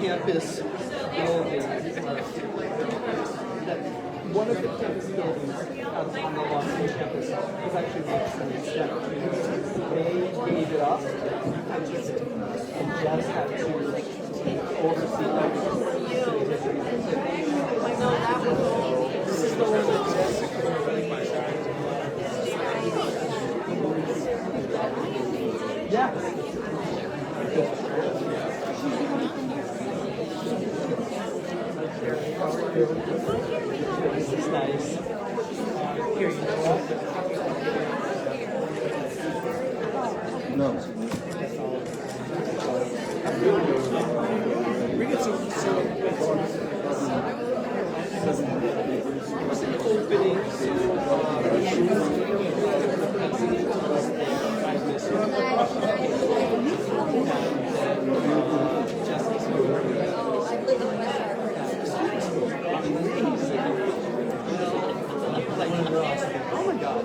campus building, that one of the campus buildings on the Lawson campus was actually Wilson Center. They gave it up and just had to oversee everything. This is the one that yeah. This is nice. Here, you know what? No. Bring it so what's the opening oh my God.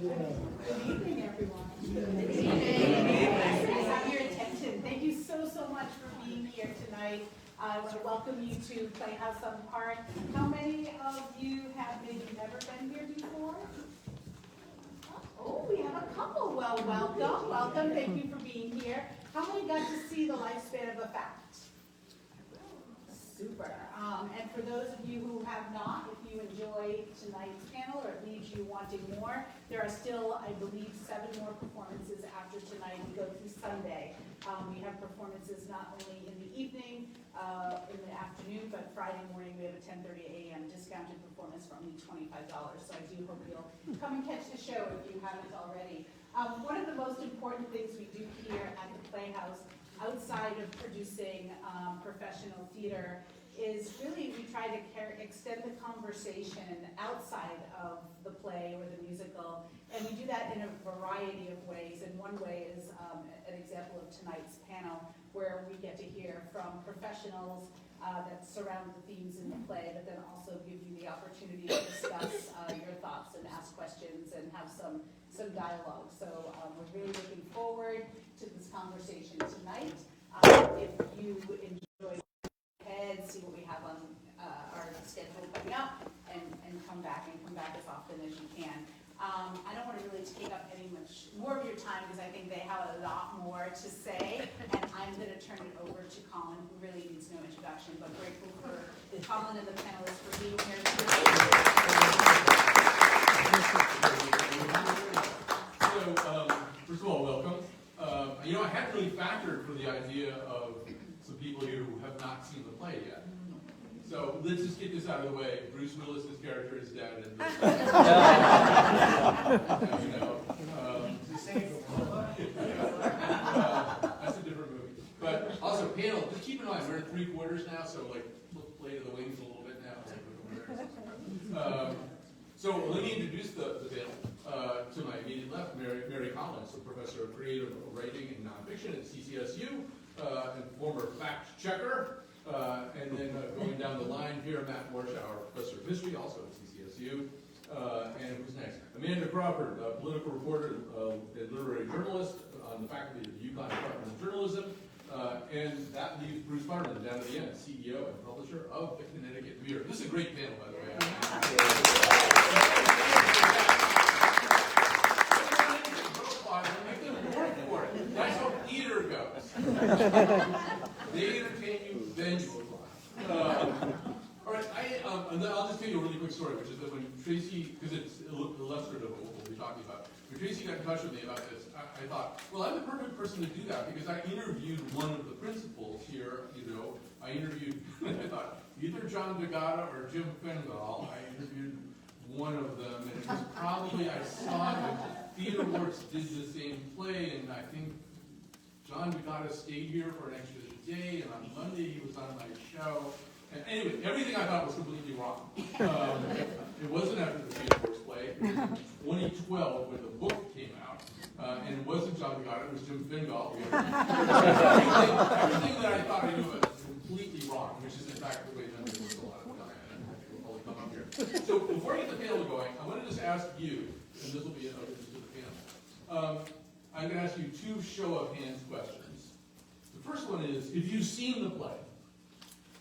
Good evening, everyone. Good evening. Nice to have your attention. Thank you so much for being here tonight. I want to welcome you to Playhouse on Park. How many of you have maybe never been here before? Oh, we have a couple. Well, welcome. Thank you for being here. How many got to see the lifespan of a fact? Super. And for those of you who have not, if you enjoy tonight's panel or it leaves you wanting more, there are still, I believe, 7 more performances after tonight. We go through Sunday. We have performances not only in the evening, in the afternoon, but Friday morning we have a 10:30 a.m. discounted performance for only $25. So I do hope you'll come and catch the show if you haven't already. One of the most important things we do here at the Playhouse, outside of producing professional theater, is really we try to extend the conversation outside of the play or the musical, and we do that in a variety of ways. And one way is an example of tonight's panel, where we get to hear from professionals that surround the themes in the play, but then also give you the opportunity to discuss your thoughts and ask questions and have some dialogue. So we're really looking forward to this conversation tonight. If you enjoy, ahead, see what we have on our schedule coming up, and come back as often as you can. I don't want to really take up any much more of your time because I think they have a lot more to say, and I'm going to turn it over to Colin, who really needs no introduction, but grateful for Colin and the panelists for being here today. So, first of all, welcome. I hadn't really factored for the idea of some people here who have not seen the play yet. So let's just get this out of the way. Bruce Willis's character is dead, and that's a different movie. But also, panel. Just keep in mind we're in 3/4 now, so like play to the wings a little bit now. So let me introduce the panel. To my immediate left, Mary Collins, a professor of creative writing and nonfiction at CCSU, and former fact checker. And then going down the line here, Matt Warshauer, professor of history, also at CCSU. And who's next? Amanda Crawford, political reporter and literary journalist on the faculty of the UConn Department of Journalism. And that leaves Bruce Parman down at the end, CEO and publisher of the Connecticut Mirror. This is a great panel, by the way. That's how theater goes. They entertain you, then you apply. All right, and then I'll just tell you a really quick story, which is that when Tracy, because it's illustrative of what we'll be talking about, when Tracy got in touch with me about this, I thought, well, I'm the perfect person to do that because I interviewed one of the principals here. I interviewed, I thought, either John DeGata or Jim Fingal. I interviewed one of them, and it was probably, I saw that Theater Works did the same play, and I think John DeGata stayed here for an extra day, and on Monday he was on my show. And anyway, everything I thought was completely wrong. It wasn't after the Theater Works play. It was in 2012 when the book came out. And it wasn't John DeGata, it was Jim Fingal. Everything that I thought I knew was completely wrong, which is in fact the way memory works a lot of the time. And we'll probably come up here. So before I get the panel going, I want to just ask you, and this will be an open to the panel. I'm going to ask you 2 show of hands questions. The first one is, if you've seen the play,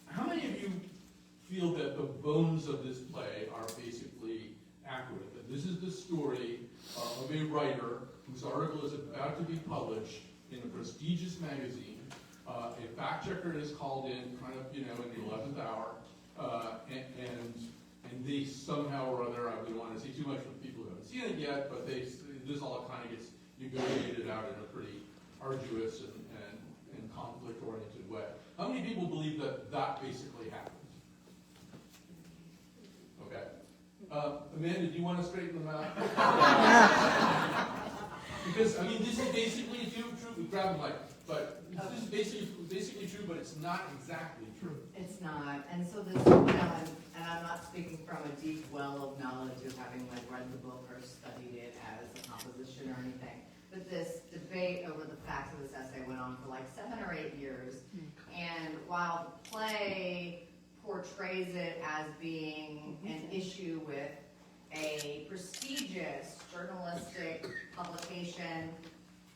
how many of you feel that the bones of this play are basically accurate? That this is the story of a writer whose article is about to be published in a prestigious magazine. A fact checker is called in kind of, in the 11th hour, and they somehow or other, I don't want to say too much for people who haven't seen it yet, but this all kind of gets negotiated out in a pretty arduous and conflict-oriented way. How many people believe that basically happened? Okay. Amanda, do you want to straighten them out? Because, this is basically true. Grab the mic. But this is basically true, but it's not exactly true. It's not. And so this, and I'm not speaking from a deep well of knowledge of having read the book or studied it as a composition or anything. But this debate over the facts of this essay went on for 7 or 8 years. And while the play portrays it as being an issue with a prestigious journalistic publication,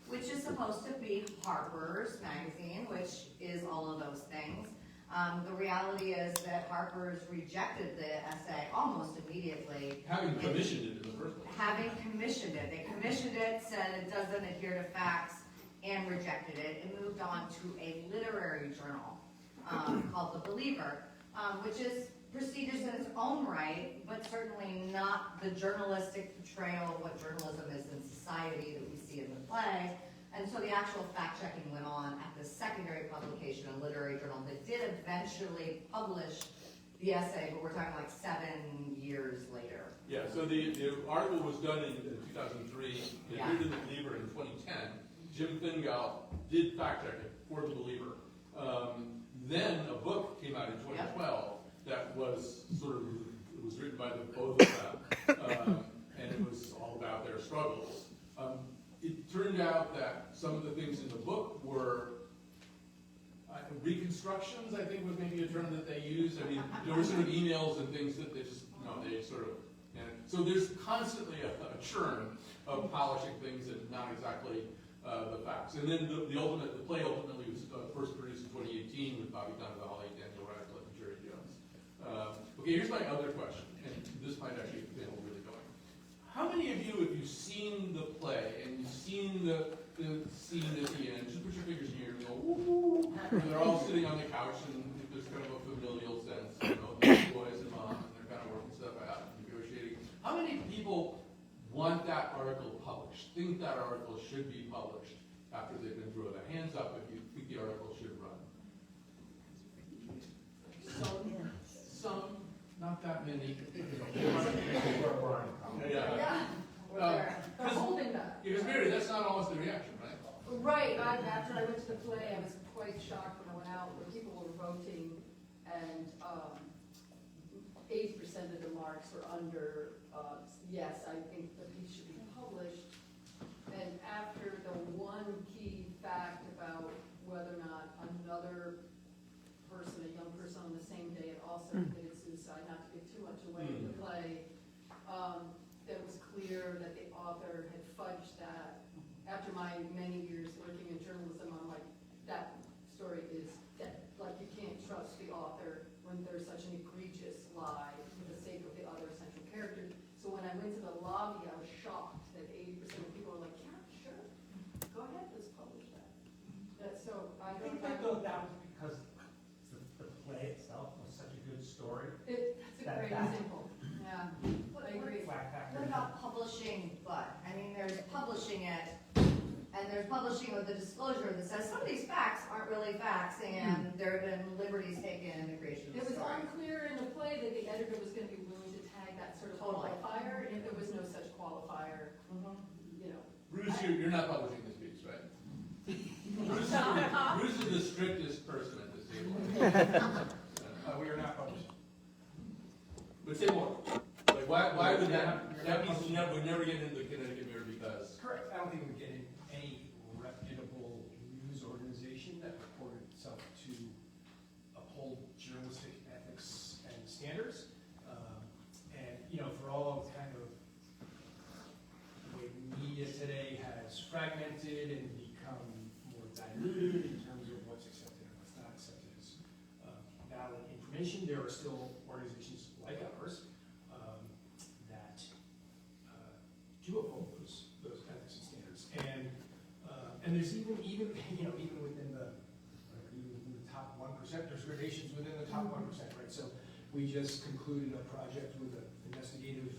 which is supposed to be Harper's Magazine, which is all of those things. The reality is that Harper's rejected the essay almost immediately. Having commissioned it in the first place. Having commissioned it. They commissioned it, said it doesn't adhere to facts, and rejected it, and moved on to a literary journal called The Believer, which is prestigious in its own right, but certainly not the journalistic portrayal of what journalism is in society that we see in the play. And so the actual fact-checking went on at the secondary publication, a literary journal that did eventually publish the essay, but we're talking like 7 years later. Yeah, so the article was done in 2003, it Yeah. appeared in The Believer in 2010. Jim Fingal did fact-check it for The Believer. Then a book came out in 2012 that was sort of, it was written by the both of them, and it was all about their struggles. It turned out that some of the things in the book were reconstructions, I think was maybe a term that they used. I mean, there were sort of emails and things that they just, they sort of, and so there's constantly a churn of polishing things and not exactly the facts. And then the play ultimately was first produced in 2018 with Bobby Cannavale, Daniel Radcliffe, and Jerry Jones. Okay, here's my other question, and this might actually be really going. How many of you, if you've seen the play and you've seen the scene at the end, just put your fingers in your ear and go, woo, and they're all sitting on the couch and there's kind of a familial sense, the boys and mom, and they're kind of working stuff out and negotiating. How many people want that article published, think that article should be published after they've been through it? Hands up if you think the article should run. Some, not that many. Yeah. They're holding that. Because Mary, that's not almost the reaction, right? Right, after I went to the play, I was quite shocked when I went out, where people were voting, and 80% of the marks were under, yes, I think the piece should be published. And after the one key fact about whether or not another person, a young person on the same day had also committed suicide, not to give too much away in the play, it was clear that the author had fudged that. After my many years working in journalism, I'm like, that story is dead. Like, you can't trust the author when there's such an egregious lie for the sake of the other central character. So when I went to the lobby, I was shocked that 80% of people were like, yeah, sure, go ahead, let's publish that. So I I think that though that was because the play itself was such a good story. that's a great example. Yeah, I agree. What about publishing, but? I mean, there's publishing it, and there's publishing with the disclosure that says some of these facts aren't really facts, and there have been liberties taken in the creation of It the was story. unclear in the play that the editor was going to be willing to tag that sort of Totally. qualifier, and if there was no such qualifier, Bruce, you're not publishing this piece, right? Bruce is the strictest person at this table. We are not publishing. But say more. Like, why would that piece would never get into the Connecticut Mirror because? Correct. I don't think we would get in any reputable news organization that reported itself to uphold journalistic ethics and standards. And, for all kind of the way media today has fragmented and become more diluted in terms of what's accepted and what's not accepted as valid information, there are still organizations like ours that do uphold those ethics and standards. And there's even within the top 1%, there's gradations within the top 1%, right? So we just concluded a project with an investigative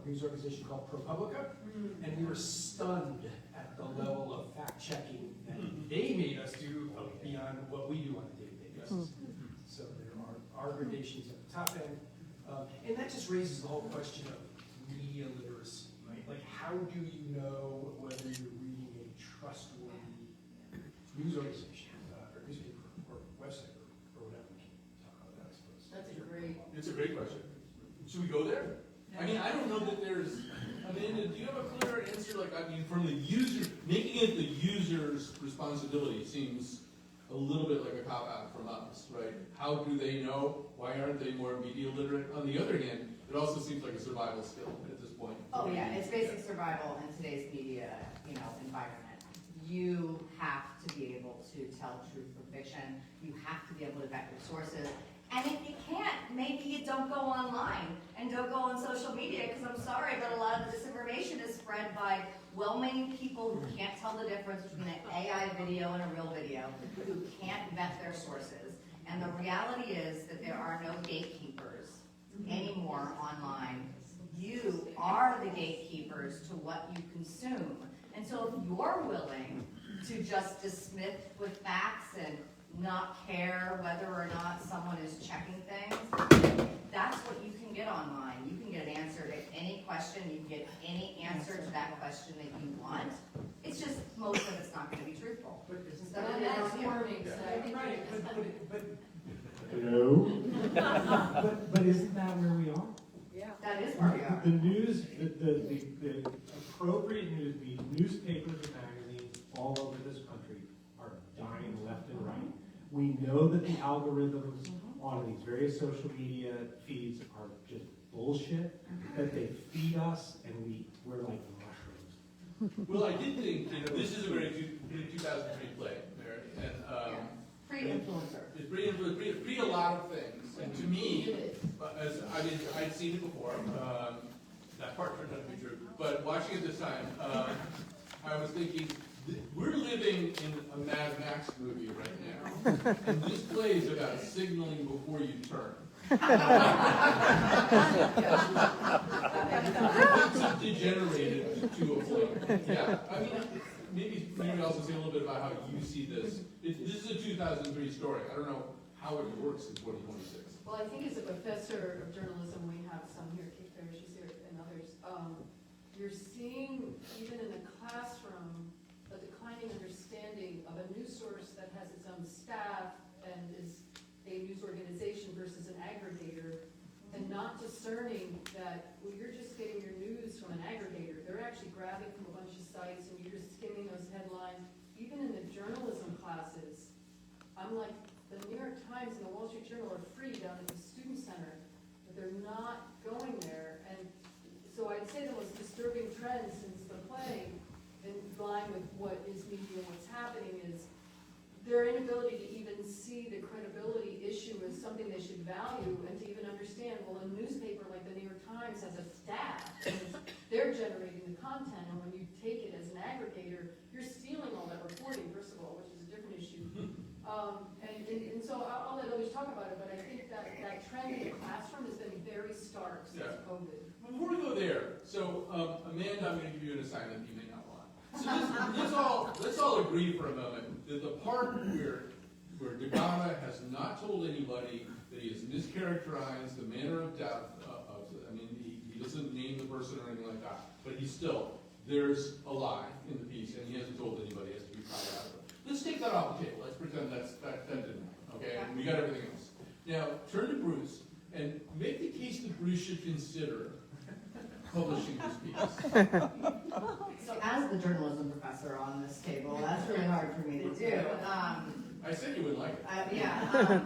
news organization called ProPublica, and we were stunned at the level of fact-checking that they made us do beyond what we do on a day-to-day basis. So there are gradations at the top end, and that just raises the whole question of media literacy, right? Like, how do you know whether you're reading a trustworthy news organization, or newspaper, or website, or whatever? We can talk about that, I suppose. that's a great. It's a great question. Should we go there? I mean, I don't know that there's. Amanda, do you have a clear answer? Like, I mean, from the user, making it the user's responsibility seems a little bit like a cop-out from us, right? How do they know? Why aren't they more media literate? On the other hand, it also seems like a survival skill at this point. Oh, yeah, it's basic survival in today's media, environment. You have to be able to tell truth from fiction. You have to be able to vet your sources. And if you can't, maybe you don't go online and don't go on social media, because I'm sorry, but a lot of the disinformation is spread by well-meaning people who can't tell the difference between an AI video and a real video, who can't vet their sources. And the reality is that there are no gatekeepers anymore online. You are the gatekeepers to what you consume. And so if you're willing to just dismiss with facts and not care whether or not someone is checking things, that's what you can get online. You can get an answer to any question. You can get any answer to that question that you want. It's just most of it's not going to be truthful. So And that's warning, so I think. Right, but Hello? But isn't that where we are? that is where we are. The news, the appropriate news, the newspapers and magazines all over this country are dying left and right. We know that the algorithms on these various social media feeds are just bullshit, that they feed us and we're like mushrooms. Well, I did think, this is a very 2003 play, Mary, and Pre-influencer. it's pre a lot of things. And to me, I'd seen it before. That part turned out to be true. But watching it this time, I was thinking, we're living in a Mad Max movie right now, and this play is about signaling before you turn. It's degenerated to a point. Yeah, I mean, maybe also say a little bit about how you see this. This is a 2003 story. I don't know how it works in 2026. Well, I think as a professor of journalism, we have some here, Kate Parrish is here, and others. You're seeing, even in the classroom, a declining understanding of a news source that has its own staff and is a news organization versus an aggregator, and not discerning that, well, you're just getting your news from an aggregator. They're actually grabbing from a bunch of sites, and you're just skimming those headlines. Even in the journalism classes, I'm like, the New York Times and the Wall Street Journal are free down at the Student Center, but they're not going there. And so I'd say the most disturbing trend since the play, in line with what is media and what's happening, is their inability to even see the credibility issue as something they should value, and to even understand, well, a newspaper like the New York Times has a staff, and they're generating the content, and when you take it as an aggregator, you're stealing all that reporting, first of all, which is a different issue. And so I'll let others talk about it, but I think that trend in the classroom has been very stark since COVID. Before we go there, so Amanda, I'm going to give you an assignment you may not want. So let's all agree for a moment that the part where Dagana has not told anybody that he has mischaracterized the manner of death he doesn't name the person or anything like that, but there's a lie in the piece, and he hasn't told anybody, he has to be proud out of it. Let's take that off the table. Let's pretend that didn't happen, okay? And we got everything else. Now, turn to Bruce and make the case that Bruce should consider publishing this piece. So as the journalism professor on this table, that's really hard for me to do. I said you would like it. Yeah.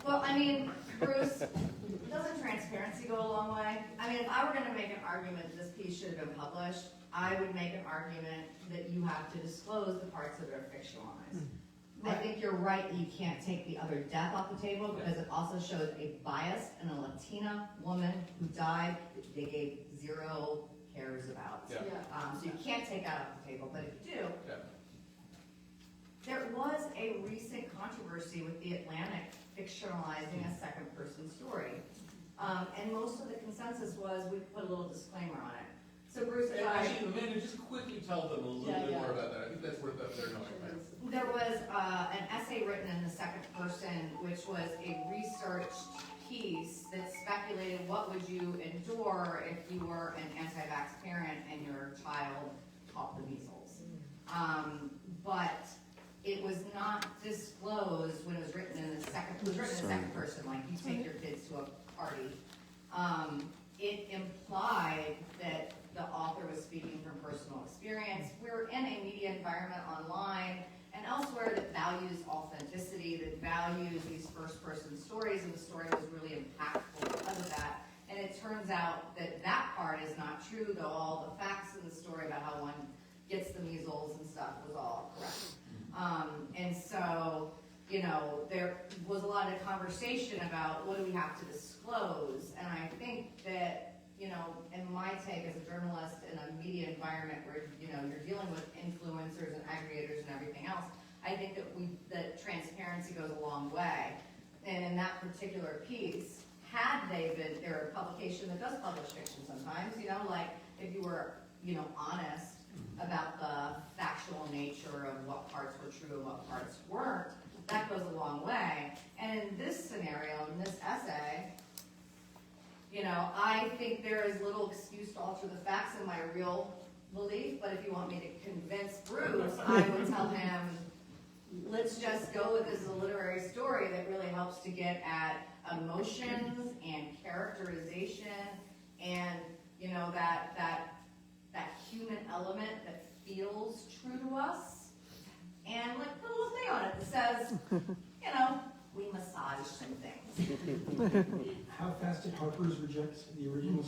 Well, I mean, Bruce, doesn't transparency go a long way? I mean, if I were going to make an argument that this piece should have been published, I would make an argument that you have to disclose the parts that are fictionalized. I think you're right, you can't take the other death off the table, because it also shows a bias in a Latina woman who died that they gave zero cares about. Yeah. So you can't take that off the table, but if you do, Yeah. there was a recent controversy with The Atlantic fictionalizing a second-person story. And most of the consensus was we put a little disclaimer on it. So Bruce, And actually, Amanda, just quickly tell them a little bit more about that. I think that's worth their knowing, right? there was an essay written in the second person, which was a research piece that speculated what would you endure if you were an anti-vax parent and your child caught the measles. But it was not disclosed when it was written in the second. It was written in the second person, like you take your kids to a party. It implied that the author was speaking from personal experience. We're in a media environment online and elsewhere that values authenticity, that values these first-person stories, and the story was really impactful because of that. And it turns out that that part is not true, though all the facts in the story about how one gets the measles and stuff was all correct. And so, you know, there was a lot of conversation about what do we have to disclose, and I think that, you know, in my take as a journalist in a media environment where, you know, you're dealing with influencers and aggregators and everything else, I think that transparency goes a long way. And in that particular piece, had they been, they're a publication that does publish fiction sometimes, you know, like if you were, you know, honest about the factual nature of what parts were true and what parts weren't, that goes a long way. And in this scenario, in this essay, you know, I think there is little excuse to alter the facts in my real belief, but if you want me to convince Bruce, I would tell him, let's just go with this as a literary story that really helps to get at emotions and characterization and, you know, that human element that feels true to us. And like put a little thing on it that says, you know, we massage some things. How fast did Harper's reject the original?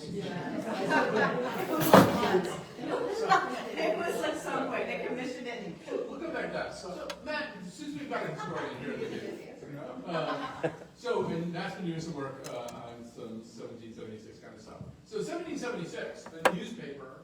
It was at some point, they commissioned it and We'll go back to that. So, Matt, since we've got a historian here, so in Matt's been doing some work on some 1776 kind of stuff. So 1776, the newspaper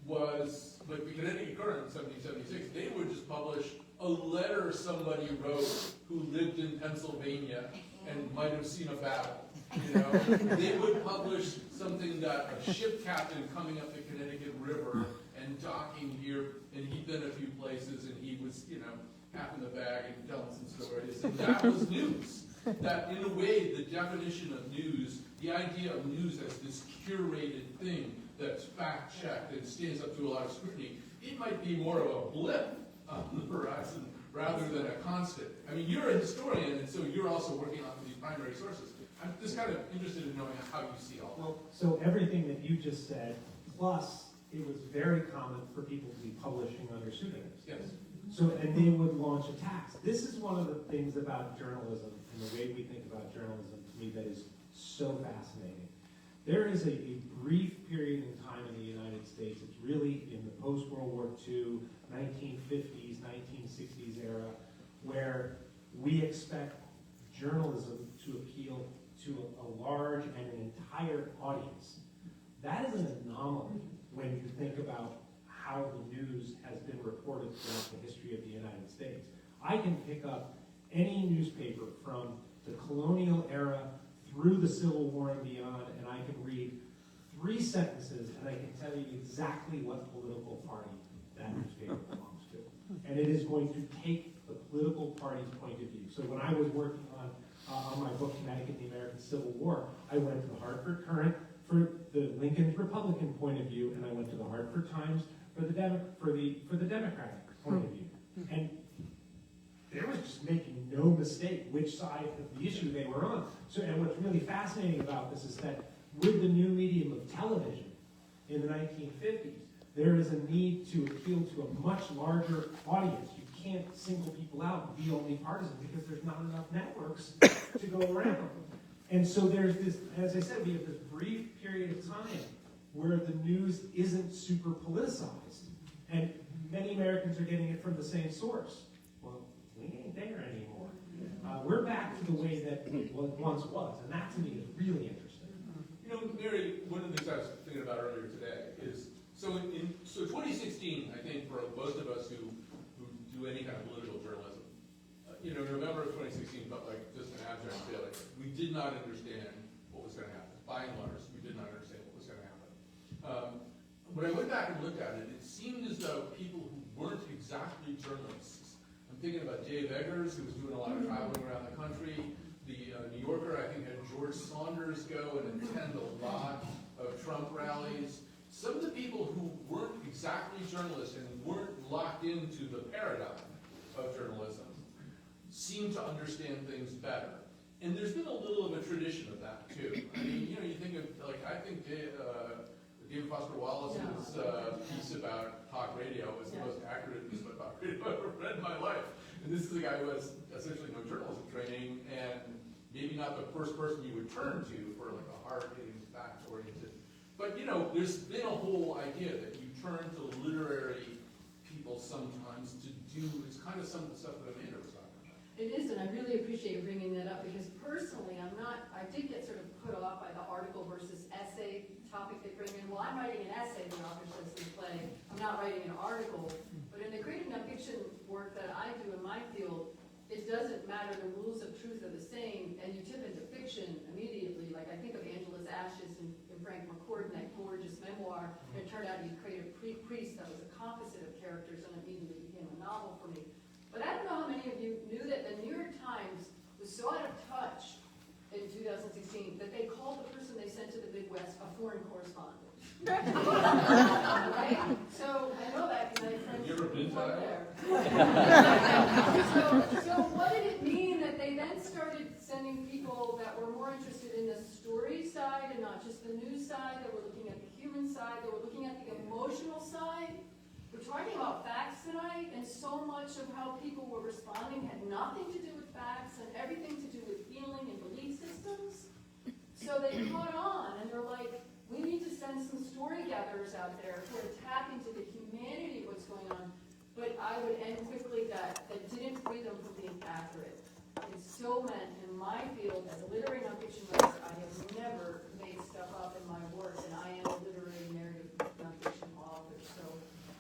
was, like the Connecticut Current in 1776, they would just publish a letter somebody wrote who lived in Pennsylvania and might have seen a battle. You know, they would publish something that a ship captain coming up the Connecticut River and docking here, and he'd been a few places, and he was, you know, half in the bag and telling some stories, and that was news. That, in a way, the definition of news, the idea of news as this curated thing that's fact-checked and stands up to a lot of scrutiny, it might be more of a blip on the horizon rather than a constant. I mean, you're a historian, and so you're also working on these primary sources. I'm just kind of interested in knowing how you see all that. Well, so everything that you just said, plus it was very common for people to be publishing under pseudonyms. Yes. So, and they would launch attacks. This is one of the things about journalism and the way we think about journalism to me that is so fascinating. There is a brief period in time in the United States, it's really in the post-World War II, 1950s, 1960s era, where we expect journalism to appeal to a large and an entire audience. That is an anomaly when you think about how the news has been reported throughout the history of the United States. I can pick up any newspaper from the colonial era through the Civil War and beyond, and I can read 3 sentences and I can tell you exactly what political party that newspaper belongs to. And it is going to take the political party's point of view. So when I was working on my book, Connecticut and the American Civil War, I went to the Hartford Courant for the Lincoln's Republican point of view, and I went to the Hartford Times for the Democratic point of view. And they were just making no mistake which side of the issue they were on. So, and what's really fascinating about this is that with the new medium of television in the 1950s, there is a need to appeal to a much larger audience. You can't single people out and be only partisan because there's not enough networks to go around. And so there's this, as I said, we have this brief period of time where the news isn't super politicized. And many Americans are getting it from the same source. Well, we ain't there anymore. We're back to the way that it once was, and that to me is really interesting. You know, Mary, one of the things I was thinking about earlier today is, so 2016, I think for most of us who do any kind of political journalism, you know, November of 2016 felt like just an abject failure. We did not understand what was going to happen. By and large, we did not understand what was going to happen. When I went back and looked at it, it seemed as though people who weren't exactly journalists, I'm thinking about Dave Eggers, who was doing a lot of traveling around the country. The New Yorker, I think, had George Saunders go and attend a lot of Trump rallies. Some of the people who weren't exactly journalists and weren't locked into the paradigm of journalism seemed to understand things better. And there's been a little of a tradition of that, too. I mean, you know, you think of, like, I think David Foster Wallace's piece about talk radio was the most accurate piece about talk radio I've ever read in my life. And this is a guy who has essentially no journalism training and maybe not the first person you would turn to for like a hard-hitting, fact-oriented But, you know, there's been a whole idea that you turn to literary people sometimes to do, it's kind of some of the stuff that Amanda was talking about. It is, and I really appreciate you bringing that up, because personally, I did get sort of put off by the article versus essay topic they bring in. Well, I'm writing an essay, the author says in the play, I'm not writing an article. But in the creative nonfiction work that I do in my field, it doesn't matter, the rules of truth are the same, and you tip into fiction immediately. Like, I think of Angela's Ashes and Frank McCord, that gorgeous memoir, and it turned out you created a priest that was a composite of characters, and immediately became a novel for me. But I don't know how many of you knew that the New York Times was so out of touch in 2016 that they called the person they sent to the Midwest a foreign correspondent. Right? So I know that because I have friends You ever been to who work Iowa? there. So what did it mean that they then started sending people that were more interested in the story side and not just the news side, that were looking at the human side, that were looking at the emotional side? We're talking about facts tonight, and so much of how people were responding had nothing to do with facts and everything to do with feeling and belief systems. So they caught on, and they're like, we need to send some story gatherers out there who are tap into the humanity of what's going on. But I would end quickly that didn't free them from being accurate. It still meant, in my field, as a literary nonfiction writer, I have never made stuff up in my work, and I am a literary narrative nonfiction author. So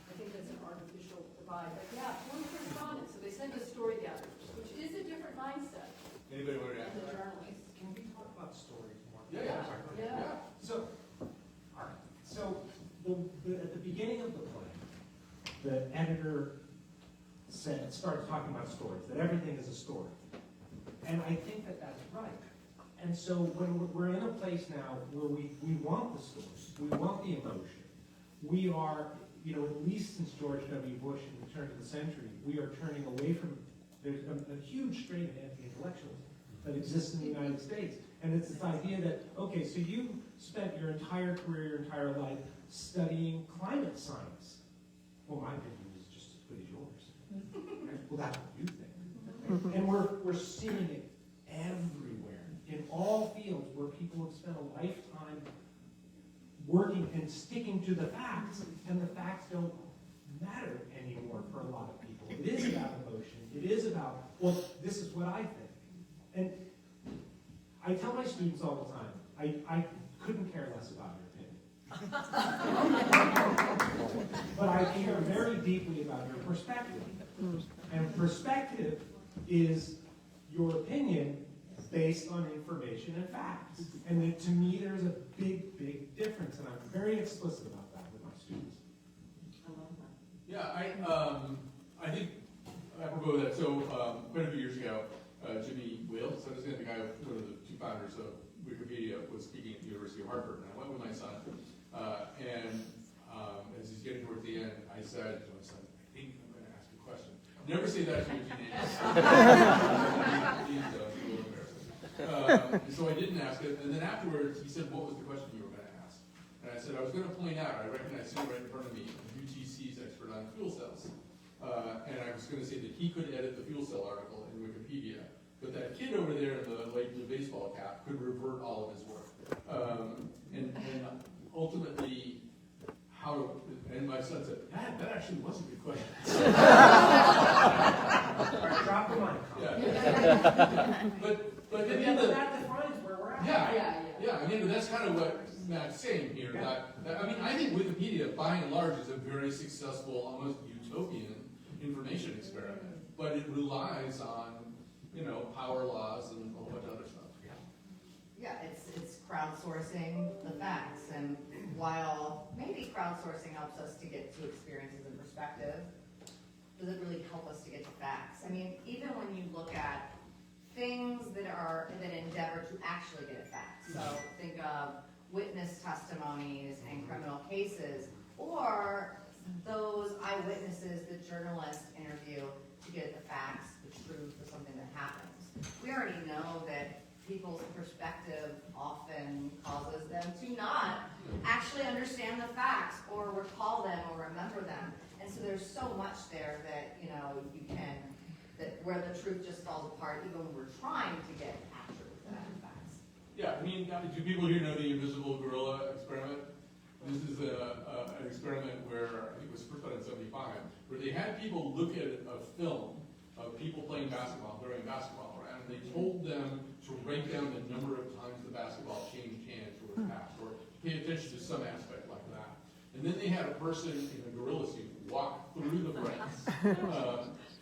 I think that's an artificial divide. But yeah, foreign correspondence. So they send us story gatherers, which is a different mindset Anybody want to than the react? journalists. Can we talk about stories more? Yeah. Yeah. So, all right, so at the beginning of the play, the editor started talking about stories, that everything is a story. And I think that that's right. And so when we're in a place now where we want the story, we want the emotion, we are, you know, at least since George W. Bush and the turn of the century, we are turning away from, there's a huge strain of anti-intellectualism that exists in the United States. And it's this idea that, okay, so you spent your entire career, your entire life studying climate science. Well, my opinion is just as good as yours. Well, that's what you think. And we're seeing it everywhere, in all fields where people have spent a lifetime working and sticking to the facts, and the facts don't matter anymore for a lot of people. It is about emotion. It is about, well, this is what I think. And I tell my students all the time, I couldn't care less about your opinion. But I care very deeply about your perspective. And perspective is your opinion based on information and facts. And to me, there's a big, big difference. And I'm very explicit about that with my students. I love that. Yeah, I think, apropos of that, so quite a few years ago, Jimmy Wales, so the guy, one of the two founders of Wikipedia, was speaking at the University of Hartford, and I went with my son, and as he's getting towards the end, I said to my son, I think I'm going to ask a question. Never say that to your teenagers. Please, it's a little embarrassing. So I didn't ask it, and then afterwards, he said, what was the question you were going to ask? And I said, I was going to point out, I recognize sitting right in front of me, UTC's expert on fuel cells. And I was going to say that he could edit the fuel cell article in Wikipedia, but that kid over there in the light blue baseball cap could revert all of his work. And ultimately, and my son said, Dad, that actually was a good question. Drop the mic. Yeah. But at the end of that defines where we're at. yeah, I mean, but that's kind of what Matt's saying here. I mean, I think Wikipedia, by and large, is a very successful, almost utopian information experiment, but it relies on, you know, power laws and a whole bunch of other stuff. Yeah, it's crowdsourcing the facts, and while maybe crowdsourcing helps us to get to experiences and perspective, does it really help us to get to facts? I mean, even when you look at things that endeavor to actually get at facts, so think of witness testimonies in criminal cases, or those eyewitnesses that journalists interview to get at the facts, the truth of something that happens. We already know that people's perspective often causes them to not actually understand the facts or recall them or remember them. And so there's so much there that, you know, where the truth just falls apart even when we're trying to get at truth and at facts. Yeah, I mean, do people here know the invisible gorilla experiment? This is an experiment where, I think it was first done in '75, where they had people look at a film of people playing basketball during a basketball round, and they told them to write down the number of times the basketball changed hands or was passed, or pay attention to some aspect like that. And then they had a person in a gorilla suit walk through the ranks.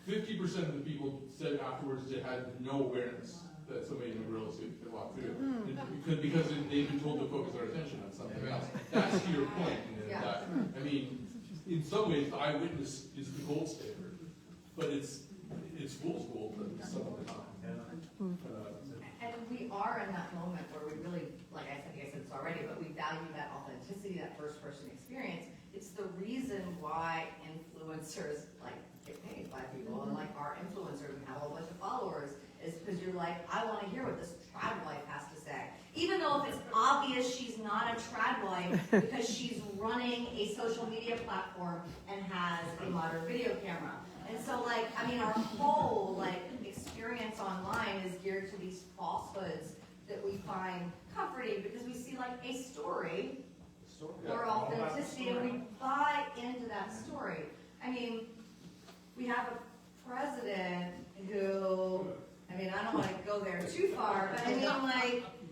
50% of the people said afterwards they had no awareness that somebody in a gorilla suit could walk through. Because they've been told to focus their attention on something else. That's to your point. That, I mean, in some ways, the eyewitness is the gold standard, but it's fool's gold some of the time. And we are in that moment where we really, like I think I said this already, but we value that authenticity, that first person experience. It's the reason why influencers like get paid by people and like our influencers and have a whole bunch of followers is because you're like, I want to hear what this trad wife has to say. Even though if it's obvious she's not a trad wife because she's running a social media platform and has a modern video camera. And so like, I mean, our whole like experience online is geared to these falsehoods that we find comforting because we see like a story or authenticity and we buy into that story. I mean, we have a president who, I mean, I don't want to go there too far, but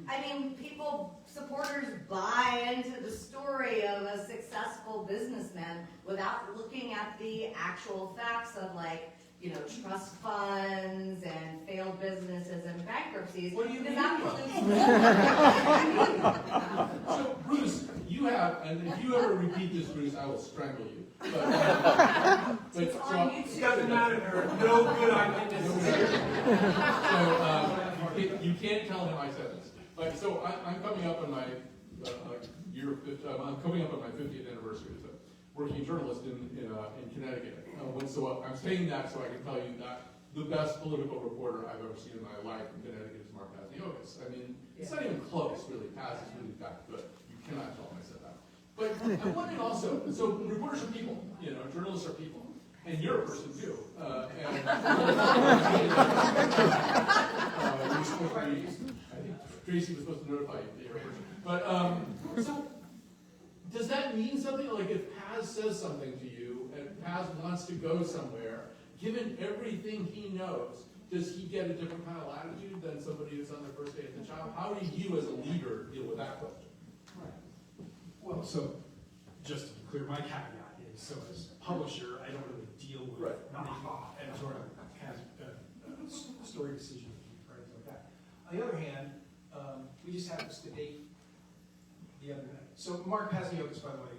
I mean, people, supporters buy into the story of a successful businessman without looking at the actual facts of like, you know, trust funds and failed businesses and bankruptcies. What do you mean? So, Bruce, you have, and if you ever repeat this, Bruce, I will strangle you. But It's on YouTube. Doesn't matter, there are no good eyewitnesses. So, you can't tell him I said this. But so I'm coming up on my I'm coming up on my 50th anniversary as a working journalist in Connecticut. So I'm saying that so I can tell you that the best political reporter I've ever seen in my life in Connecticut is Mark Pazniokas. I mean, it's not even close, really. Paz is really that good. You cannot tell him I said that. But I'm wondering also, so reporters are people, you know, journalists are people. And you're a person too. I think Tracy was supposed to notify you that you're a person. But so does that mean something? Like if Paz says something to you and Paz wants to go somewhere, given everything he knows, does he get a different kind of latitude than somebody who's on their first day at the job? How do you as a leader deal with that question? Well, so just to be clear, my caveat is, so as a publisher, I don't really deal with editorial kind of story decisions or anything like that. On the other hand, we just had this debate the other night. So Mark Pazniokas, by the way,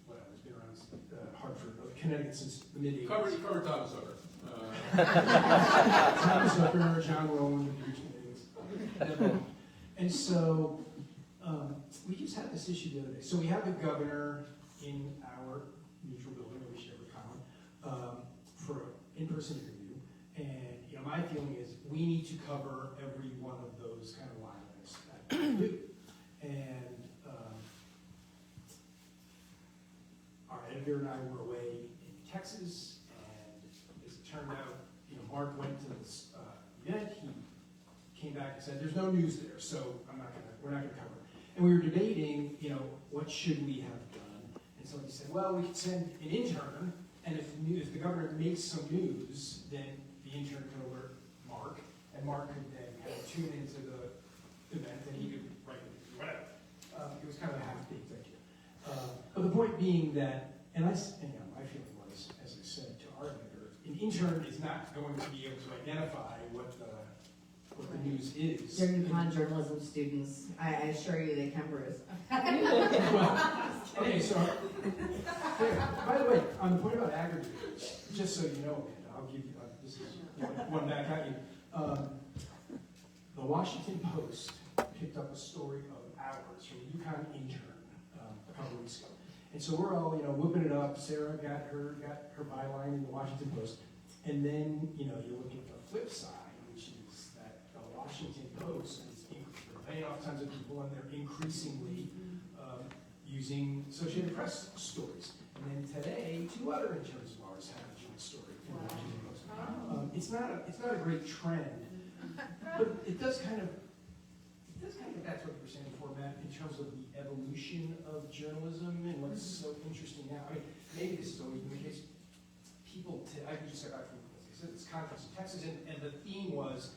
whatever, has been around Hartford, Connecticut since the mid-80s. Cover Thomas Hooker. Thomas Hooker, John Rowland, the meetings. And so we just had this issue the other day. So we have the governor in our neutral building that we share with Colin for an in-person interview. And you know, my feeling is we need to cover every one of those kind of line items that we do. And our editor and I were away in Texas, and as it turned out, you know, Mark went to this event. He came back and said, "There's no news there, so we're not gonna cover it." And we were debating, you know, what should we have done? And somebody said, well, we could send an intern, and if the governor makes some news, then the intern could alert Mark, and Mark could then kind of tune into the event, and he could write whatever. It was kind of a half-baked idea. But the point being that, and you know, my feeling was, as I said to our editor, an intern is not going to be able to identify what the news is. They're UConn journalism students. I assure you they can, Bruce. Okay, so, by the way, on the point about aggregators, just so you know, Amanda, I'll give you, this is one back at you. The Washington Post picked up a story of ours from a UConn intern a couple weeks ago. And so we're all, you know, whooping it up. Sarah got her byline in the Washington Post. And then, you know, you look at the flip side, which is that the Washington Post is laying off tons of people, and they're increasingly using Associated Press stories. And then today, 2 other interns of ours have a joint story in the Washington Post. It's not a great trend, but it does kind of Just kind of get back to what you were saying before, Matt, in terms of the evolution of journalism and what's so interesting now. I mean, maybe this has always been the case. I just got back from this conference in Texas, and the theme was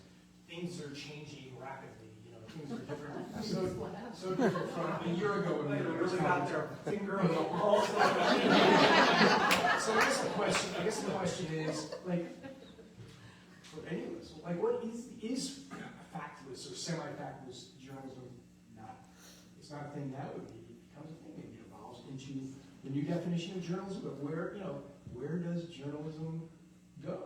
things are changing rapidly. You know, things are different. So different from a year ago when we really got their finger on the pulse. So I guess the question is, like, for any of us, like, what is factless or semi-factless journalism not? It's not a thing now. It becomes a thing. Maybe it evolves into the new definition of journalism. But where does journalism go?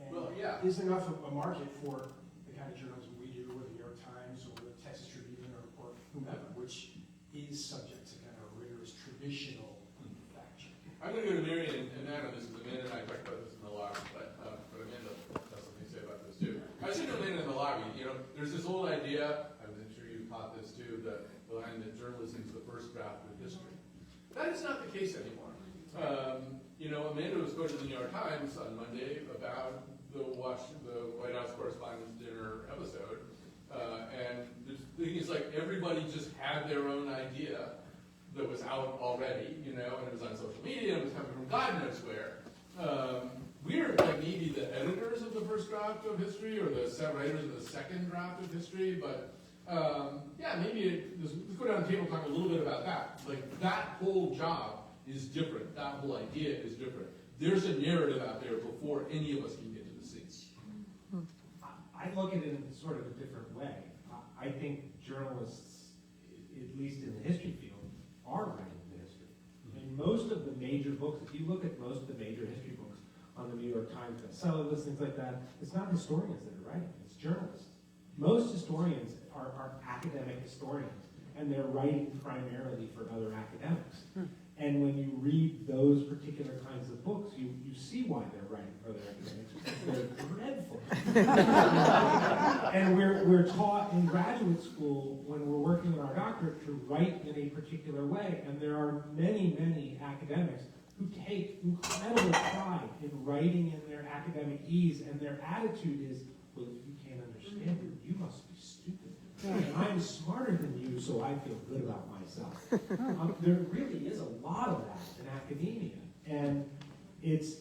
And Well, yeah. is there enough of a market for the kind of journalism we do, or the New York Times, or the Texas Tribune, or whomever, which is subject to kind of rigorous traditional fact checking? I'm going to go to Marion and Matt on this, because Amanda and I talked about this in the lobby, but Amanda has something to say about this too. I was saying to Amanda in the lobby, there's this old idea, I'm sure you caught this too, the line that journalism is the first draft of history. That is not the case anymore. Amanda was quoted in the New York Times on Monday about the White House Correspondents' Dinner episode, and the thing is, like, everybody just had their own idea that was out already, and it was on social media, and it was coming from God knows where. We're like maybe the editors of the first draft of history, or the writers of the second draft of history, but maybe let's go down the table and talk a little bit about that. Like, that whole job is different. That whole idea is different. There's a narrative out there before any of us can get to the seats. I look at it in sort of a different way. I think journalists, at least in the history field, are writing the history. I mean, most of the major books, if you look at most of the major history books on the New York Times bestseller list, things like that, it's not historians that are writing, it's journalists. Most historians are academic historians, and they're writing primarily for other academics. And when you read those particular kinds of books, you see why they're writing for other academics. They're dreadful. And we're taught in graduate school, when we're working on our doctorate, to write in a particular way. And there are many, many academics who take incredible pride in writing in their academic ease, and their attitude is, well, if you can't understand it, you must be stupid. And I'm smarter than you, so I feel good about myself. There really is a lot of that in academia, and it's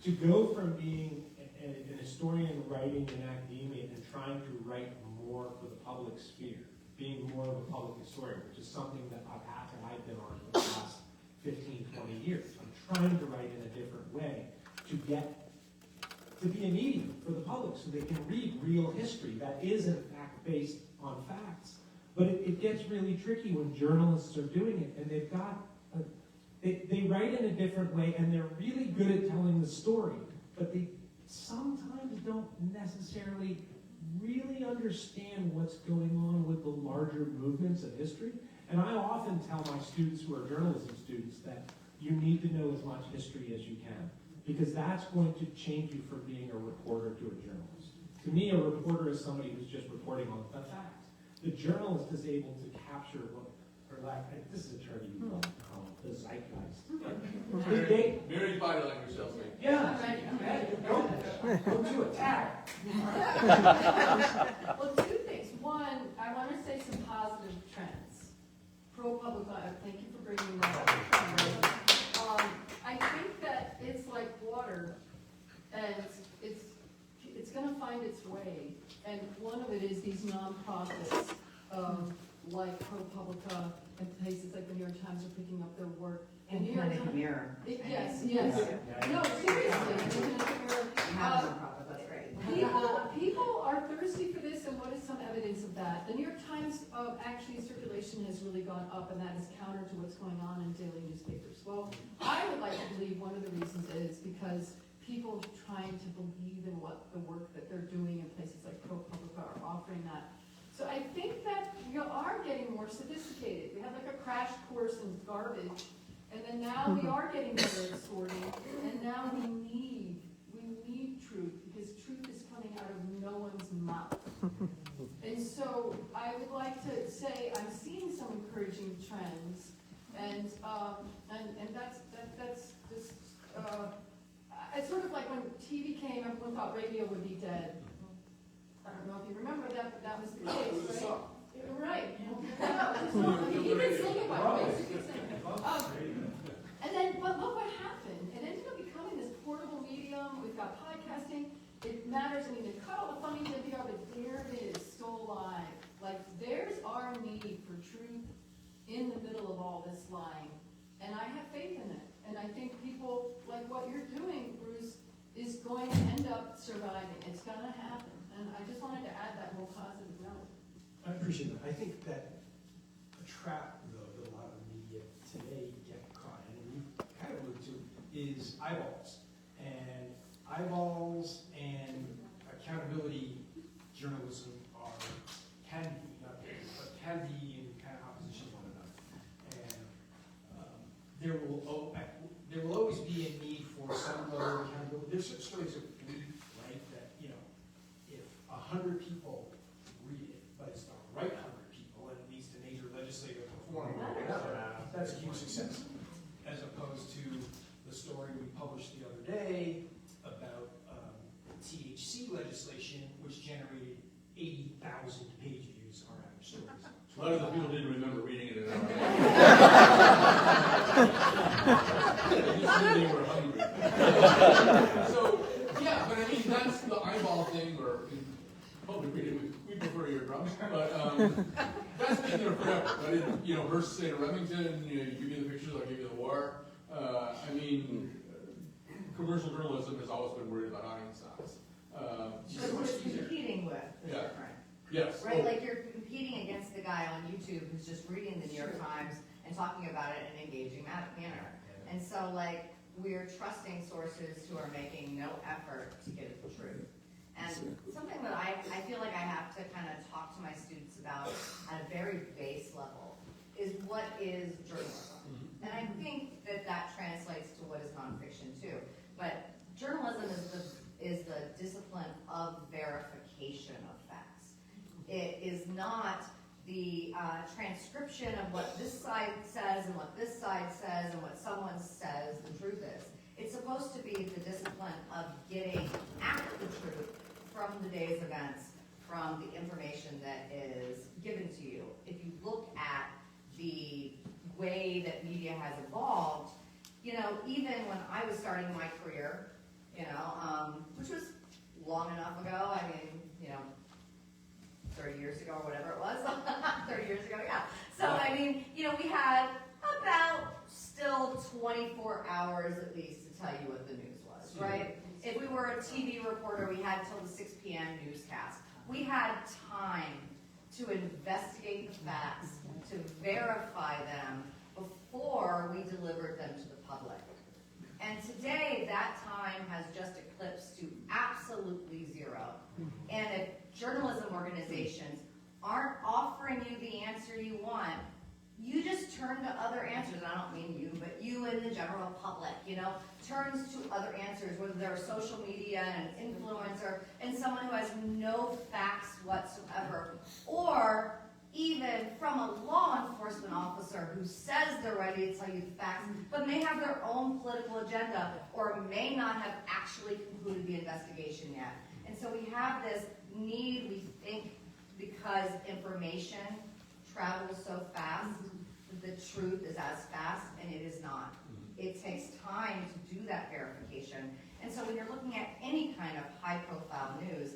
to go from being an historian writing in academia and trying to write more for the public sphere, being more of a public historian, which is something that I've been on for the last 15, 20 years. I'm trying to write in a different way to be a medium for the public so they can read real history that is in fact based on facts. But it gets really tricky when journalists are doing it, and they've got, they write in a different way, and they're really good at telling the story, but they sometimes don't necessarily really understand what's going on with the larger movements of history. And I often tell my students who are journalism students that you need to know as much history as you can, because that's going to change you from being a reporter to a journalist. To me, a reporter is somebody who's just reporting on the facts. The journalist is able to capture what, this is a term you love to call it, the zeitgeist. Very body language tells me. Yeah, go to attack. Well, two things. One, I want to say some positive trends. ProPublica, thank you for bringing that up. I think that it's like water, and it's going to find its way. And one of it is these nonprofits, like ProPublica, and places like the New York Times are picking up their work. And Connecticut Mirror. Yes. No, seriously. Connecticut Mirror. Nonprofit, that's great. People are thirsty for this, and what is some evidence of that? The New York Times actually circulation has really gone up, and that is counter to what's going on in daily newspapers. Well, I would like to believe one of the reasons is because people are trying to believe in what the work that they're doing in places like ProPublica are offering that. So I think that we are getting more sophisticated. We had like a crash course in garbage, and then now we are getting better at sorting, and now we need truth, because truth is coming out of no one's mouth. And so I would like to say I'm seeing some encouraging trends, and that's just it's sort of like when TV came, everyone thought radio would be dead. I don't know if you remember that, but that was the case. all this lying. And I have faith in it. And I think people, like what you're doing, Bruce, is going to end up surviving. It's gonna happen. And I just wanted to add that whole positive note. I appreciate that. I think that a trap, though, that a lot of media today get caught in, and you kind of alluded to, is eyeballs. And eyeballs and accountability journalism can be, not always, but can be in kind of opposition to one another. And there will always be a need for some level of accountability. There's certain stories of bleed, right? That, you know, if 100 people read it, but it's the right 100 people, and it leads to major legislative reform, that's a huge success. As opposed to the story we published the other day about THC legislation, which generated 80,000 page views on average stories. A lot of the people didn't remember reading it at all. Just knew they were hungry. So, yeah, but I mean, that's the eyeball thing, or in public reading, we prefer eardrums, but that's been there forever. But in, you know, versus say to Remington, you know, you give me the pictures, I'll give you the war. I mean, commercial journalism has always been worried about audience size. But who it's competing with is Yeah. different. Yes. Right, like you're competing against the guy on YouTube who's just reading the New York Times and talking about it in an engaging manner. And so, like, we're trusting sources who are making no effort to get at the truth. And something that I feel like I have to kind of talk to my students about at a very base level is what is journalism? And I think that that translates to what is nonfiction too. But journalism is the discipline of verification of facts. It is not the transcription of what this side says and what this side says and what someone says the truth is. It's supposed to be the discipline of getting at the truth from the day's events, from the information that is given to you. If you look at the way that media has evolved, you know, even when I was starting my career, you know, which was long enough ago, I mean, you know, 30 years ago or whatever it was, 30 years ago, yeah. So, I mean, you know, we had about still 24 hours at least to tell you what the news was, right? If we were a TV reporter, we had till the 6 p.m. newscast. We had time to investigate the facts, to verify them before we delivered them to the public. And today, that time has just eclipsed to absolutely zero. And if journalism organizations aren't offering you the answer you want, you just turn to other answers. And I don't mean you, but you and the general public, you know, turns to other answers, whether they're social media and an influencer and someone who has no facts whatsoever, or even from a law enforcement officer who says they're ready to tell you the facts, but may have their own political agenda or may not have actually concluded the investigation yet. And so we have this need, we think, because information travels so fast, the truth is as fast, and it is not. It takes time to do that verification. And so when you're looking at any kind of high-profile news,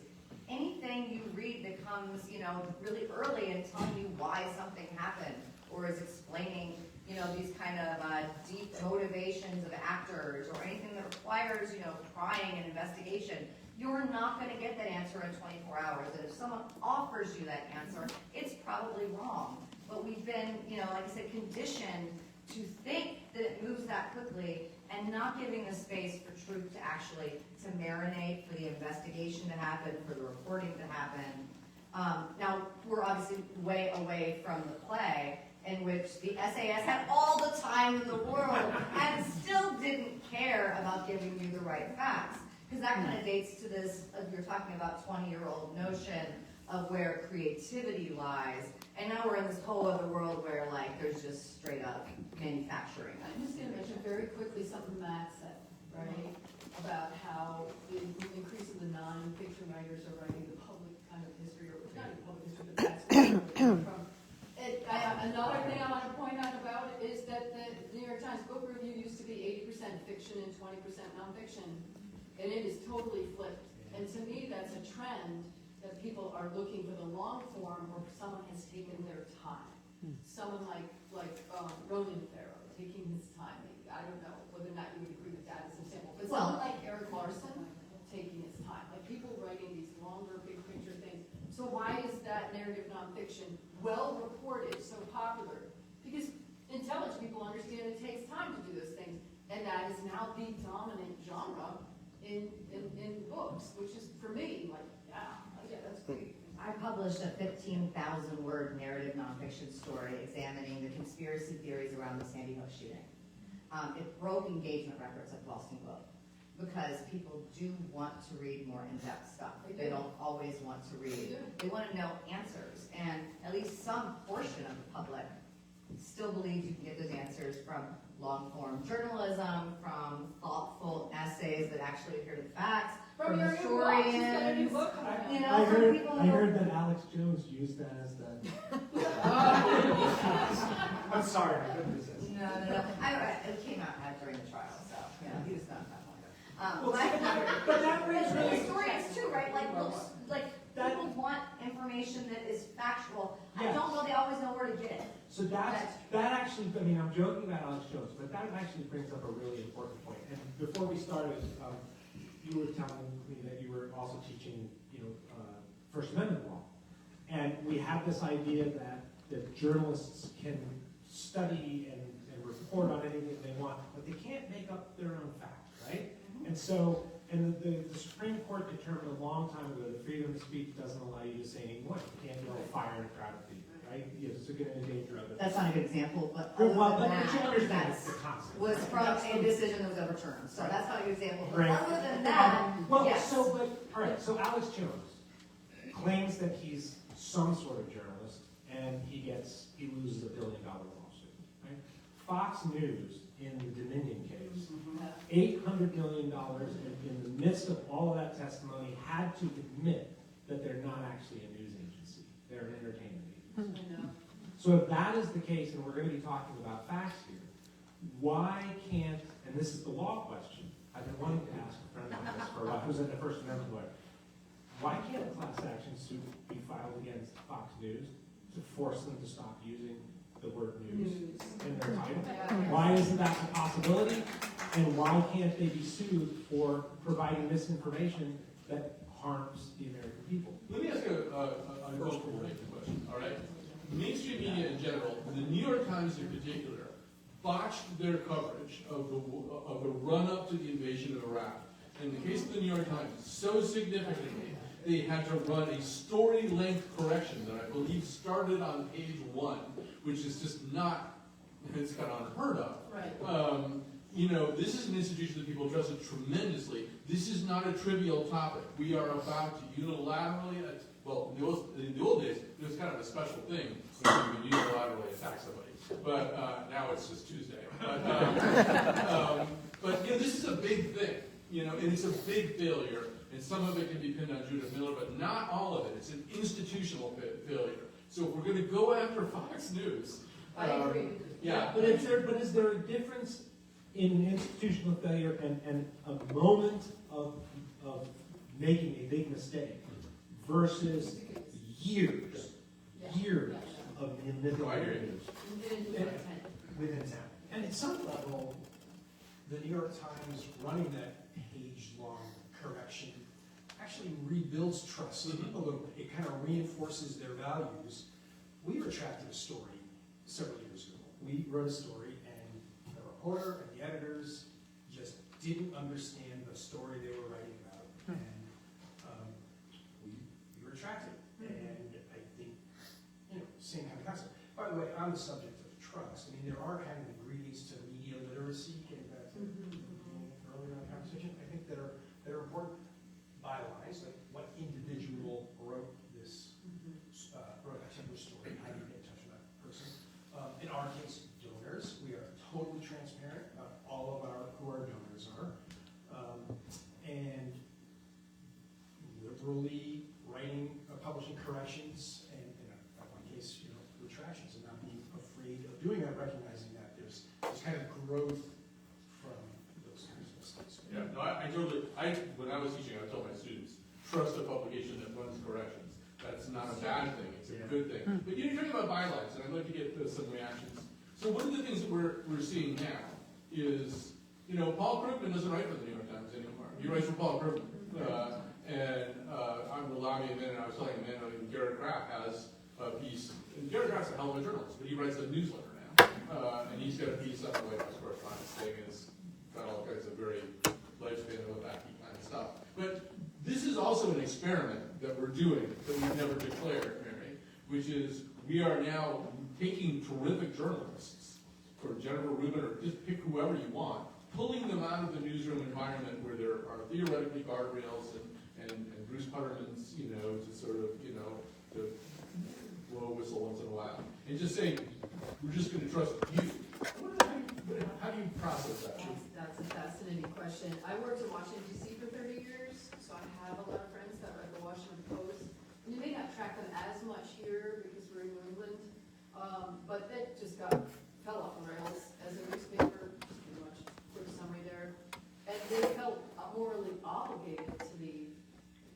anything you read that comes, you know, really early and telling you why something happened, or is explaining, you know, these kind of deep motivations of actors, or anything that requires, you know, prying and investigation, you're not going to get that answer in 24 hours. And if someone offers you that answer, it's probably wrong. But we've been, you know, like I said, conditioned to think that it moves that quickly, and not giving the space for truth to actually to marinate, for the investigation to happen, for the reporting to happen. Now, we're obviously way away from the play, in which the SAS had all the time in the world and still didn't care about giving you the right facts. Because that kind of dates to this, you're talking about 20-year-old notion of where creativity lies. And now we're in this whole other world where, like, there's just straight up manufacturing. I'm just going to mention very quickly something Matt said, right, about how the increase of the non-fiction writers are writing the public kind of history, or not the public history, but that's where they're coming from. Another thing I want to point out about it is that the New York Times book review used to be 80% fiction and 20% nonfiction, and it is totally flipped. And to me, that's a trend that people are looking for the long form, where someone has taken their time. Someone like Ronan Farrow, taking his time. I don't know whether or not you would agree with that as an example, but Well- someone like Eric Larson taking his time, like people writing these longer, big picture things. So why is that narrative nonfiction, well reported, so popular? Because intelligent people understand it takes time to do those things, and that is now the dominant genre in books, which is for me, like, yeah, that's great. I published a 15,000 word narrative nonfiction story examining the conspiracy theories around the Sandy Hook shooting. It broke engagement records at the Boston Globe because people do want to read more in-depth stuff. They don't always want to read. They want to know answers, and at least some portion of the public still believes you can get those answers from long-form journalism, from thoughtful essays that actually adhere to the facts, From from your new book, she's got a new historians. book coming out. You know, I some heard, people. I heard that Alex Jones used that as the. I'm sorry, I couldn't resist. No. It came out during the trial, so, you know, he was done that long ago. But that But really. historians too, right? Like, books, like, people want information that is factual. I Yes. don't know they always know where to get it. So that actually, I mean, I'm joking about Alex Jones, but that actually brings up a really important point. And before we started, you were telling me that you were also teaching, First Amendment law. And we have this idea that journalists can study and report on anything they want, but they can't make up their own facts, right? And so, the Supreme Court determined a long time ago that freedom of speech doesn't allow you to say anymore. You can't yell fire in a crowd of people, right? It's going to endanger other. That's not a good example, but Well, other than but you that, understand that's, the concept. was from a decision that was overturned. So that's not a good example. But Right. other than that, Well, yes. all right, so Alex Jones claims that he's some sort of journalist, and he loses $1 billion lawsuit, right? Fox News, in the Dominion case, $800 million in the midst of all of that testimony, had to admit that they're not actually a news agency, they're an entertainment agency. I know. So if that is the case, and we're going to be talking about facts here, why can't, and this is the law question, I've been wanting to ask a friend of this for a while, who's in the First Amendment lawyer, why can't a class action suit be filed against Fox News to force them to stop using the word news in their title? Why isn't that a possibility? And why can't they be sued for providing misinformation that harms the American people? Let me ask a goal-related question, all right? Mainstream media in general, the New York Times in particular, botched their coverage of the run-up to the invasion of Iraq. In the case of the New York Times, so significantly, they had to run a story-length correction that I believe started on page 1, which is just not, it's kind of unheard of. Right. This is an institution that people trusted tremendously. This is not a trivial topic. We are about to unilaterally, in the old days, it was kind of a special thing when you could unilaterally attack somebody. But now it's just Tuesday. But this is a big thing, and it's a big failure. And some of it can be pinned on Judith Miller, but not all of it. It's an institutional failure. So if we're going to go after Fox News, I agree. yeah. But is there a difference in an institutional failure and a moment of making a big mistake versus years of manipulating news? With intent. And at some level, the New York Times running that page-long correction actually rebuilds trust in people a little bit. It kind of reinforces their values. We retracted a story several years ago. We wrote a story, and the reporter and the editors just didn't understand the story they were writing about. And we retracted. And I think, same kind of concept. By the way, on the subject of trust, I mean, there are kind of ingredients to media literacy, getting back to earlier in the conversation, I think that are important. Bylines, like what individual wrote this, wrote a particular story, how do you get in touch with that person? In our case, donors, we are totally transparent about all of who our donors are. And liberally writing, publishing corrections, and in one case, retractions, and not being afraid of doing that, recognizing that there's kind of growth from those kinds of mistakes. Yeah, no, when I was teaching, I told my students, trust a publication that runs corrections. That's not a bad thing, it's a good thing. But you're talking about bylines, and I'd like to get some reactions So one of the things that we're seeing now is, you know, Paul Krugman doesn't write for the New York Times anymore. He writes for Paul Krugman. I'm allow me a minute, I was telling a minute, Garrett Kraft has a piece, and Garrett Kraft's a hell of a journalist, but he writes a newsletter now. And he's got a piece on the White House Correspondents' thing, and it's got all kinds of very lifespan of wacky kind of stuff. But this is also an experiment that we're doing that we've never declared, Mary, which is we are now taking terrific journalists, for Jennifer Rubin, or just pick whoever you want, pulling them out of the newsroom environment where there are theoretically guardrails and Bruce Putterman's, you know, to sort of, you know, to blow a whistle once in a while, and just saying, we're just going to trust you. How do you process that? That's a fascinating question. I worked in Washington DC for 30 years, so I have a lot of friends that read the Washington Post. And you may not track them as much here because we're in New England, but that just fell off the rails as a newspaper, just pretty much quick summary there. And they felt morally obligated to leave.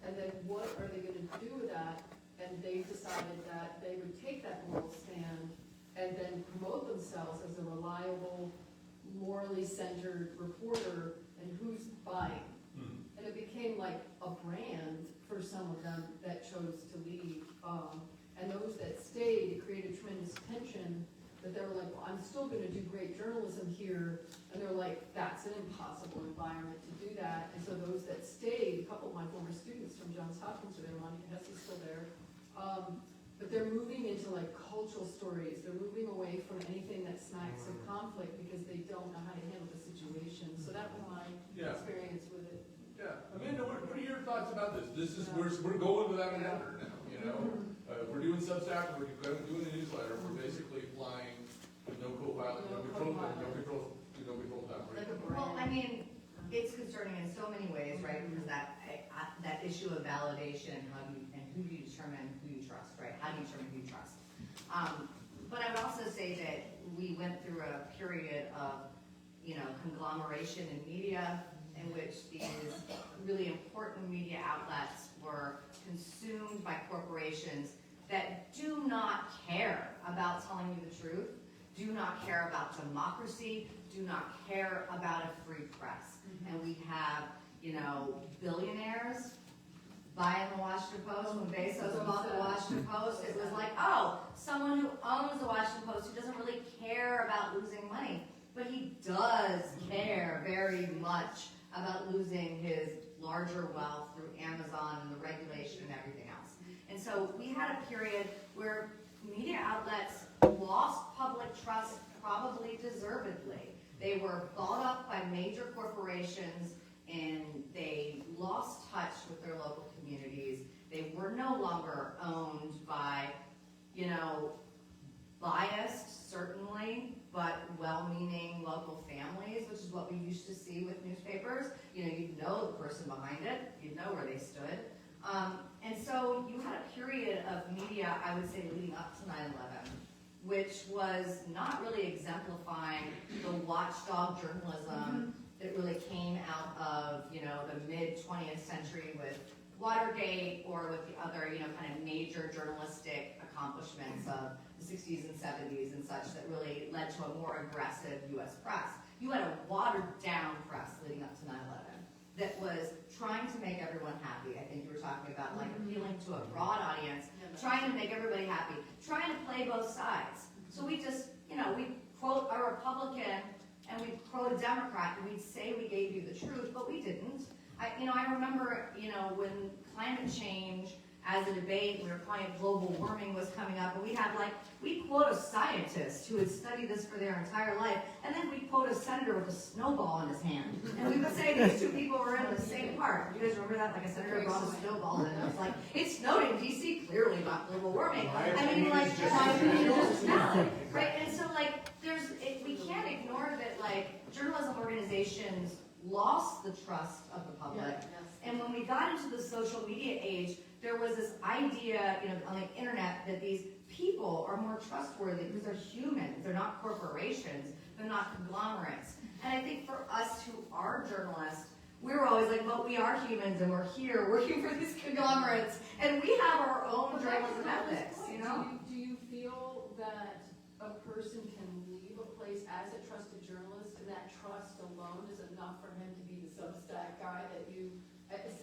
And then what are they going to do with that? And they decided that they would take that moral stand and then promote themselves as a reliable, morally centered reporter, and who's buying. And it became like a brand for some of them that chose to leave. And those that stayed, it created tremendous tension that they were like, well, I'm still going to do great journalism here. And they're like, that's an impossible environment to do that. And so those that stayed, a couple of my former students from Johns Hopkins are there, Monica Hesse's still there. But they're moving into like cultural stories. They're moving away from anything that smacks of conflict because they don't know how to handle the situation. So that was my experience with it. Yeah, Amanda, what are your thoughts about this? This is we're going without an editor now. You know, we're doing Substack, we're doing a newsletter. We're basically flying with no co-pilot, no control time, right? Well, I mean, it's concerning in so many ways, right? Because that issue of validation and who do you determine who you trust, right? How do you determine who you trust? But I would also say that we went through a period of, you know, conglomeration in media, in which these really important media outlets were consumed by corporations that do not care about telling you the truth, do not care about democracy, do not care about a free press. And we have, you know, billionaires buying the Washington Post. When Bezos bought the Washington Post, it was like, oh, someone who owns the Washington Post who doesn't really care about losing money. But he does care very much about losing his larger wealth through Amazon and the regulation and everything else. And so we had a period where media outlets lost public trust, probably deservedly. They were bought up by major corporations and they lost touch with their local communities. They were no longer owned by, you know, biased, certainly, but well-meaning local families, which is what we used to see with newspapers. You know, you'd know the person behind it, you'd know where they stood. And so you had a period of media, I would say, leading up to 9/11, which was not really exemplifying the watchdog journalism that really came out of, you know, the mid-20th century with Watergate or with the other, you know, kind of major journalistic accomplishments of the 60s and 70s and such that really led to a more aggressive U.S. press. You had a watered-down press leading up to 9/11 that was trying to make everyone happy. I think you were talking about like appealing to a broad audience, trying to make everybody happy, trying to play both sides. So we just, you know, we quote a Republican and we quote a Democrat and we'd say we gave you the truth, but we didn't. I remember, you know, when climate change as a debate, we were calling it global warming was coming up, and we quote a scientist who had studied this for their entire life, and then we quote a senator with a snowball in his hand. And we would say these two people were in the same part. You guys remember that? Like a senator brought a snowball in, and it was like, it snowed in DC, clearly not global warming. I mean, like, just valid, right? And so, like, we can't ignore that, like, journalism organizations lost the trust of the public. And when we got into the social media age, there was this idea, you know, on the internet that these people are more trustworthy because they're humans, they're not corporations, they're not conglomerates. And I think for us who are journalists, we're always like, but we are humans and we're here working for these conglomerates, and we have our own journalism ethics, you know? Do you feel that a person can leave a place as a trusted journalist, and that trust alone is enough for him to be the Substack guy that you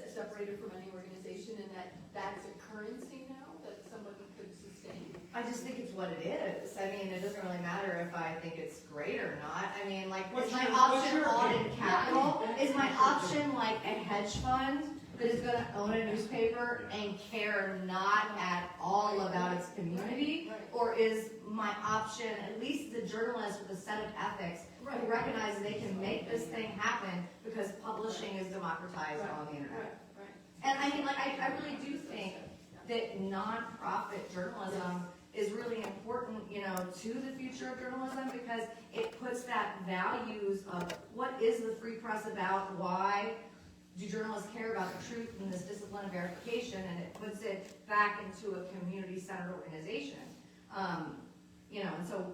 separated from any organization, and that's a currency now that somebody could sustain? I just think it's what it is. I mean, it doesn't really matter if I think it's great or not. I mean, like, is my option audit capital? Is my option like a hedge fund that is gonna own a newspaper and care not at all about its community? Or is my option, at least the journalist with a set of ethics, who recognize they can make this thing happen because publishing is democratized on the internet? And I mean, like, I really do think that nonprofit journalism is really important, you know, to the future of journalism, because it puts that values of what is the free press about, why do journalists care about the truth in this discipline of verification, and it puts it back into a community-centered organization. You know, and so,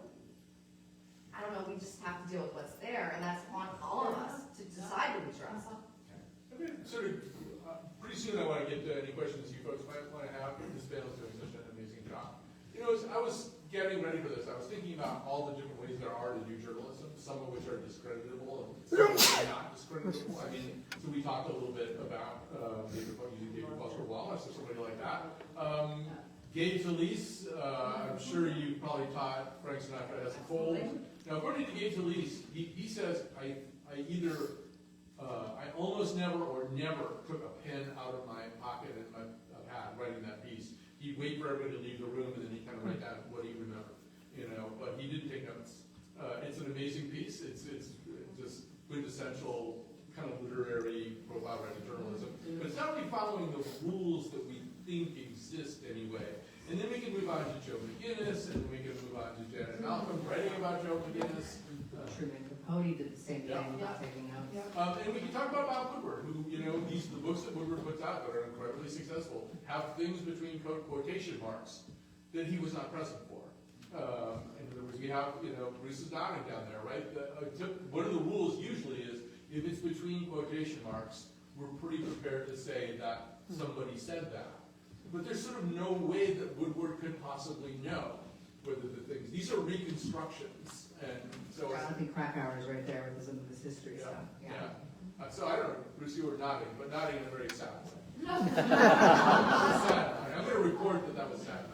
I don't know, we just have to deal with what's there, and that's on all of us to decide who we trust. Okay, sort of, pretty soon I want to get to any questions you folks might want to have. This panel's doing such an amazing job. You know, as I was getting ready for this, I was thinking about all the different ways there are to do journalism, some of which are discreditable and some of which are not discreditable. I mean, so we talked a little bit about using David Foster Wallace or somebody like that. Gabe Talese, I'm sure you probably taught Frank Sinatra as a fold. Now, according to Gabe Talese, he says, I almost never or never took a pen out of my pocket in my pad writing that piece. He'd wait for everybody to leave the room, and then he'd kind of write down what he remembered, you know, but he didn't take notes. It's an amazing piece. It's just quintessential kind of literary profile writing journalism. But it's not really following the rules that we think exist anyway. And then we can move on to Joe McGinnis, and we can move on to Janet Malcolm writing about Joe McGinnis. Truman Capote did the same thing without taking notes. And we can talk about Bob Woodward, who, you know, the books that Woodward puts out that are incredibly successful have things between quotation marks that he was not present for. In other words, we have, you know, Bruce is nodding down there, right? One of the rules usually is if it's between quotation marks, we're pretty prepared to say that somebody said that. But there's sort of no way that Woodward could possibly know whether the things, these are reconstructions. And so I think Krakauer is right there with some of his history stuff. yeah. So I don't know, Bruce, you were nodding, but nodding in a very sad way. Sad. I'm going to report that was sad.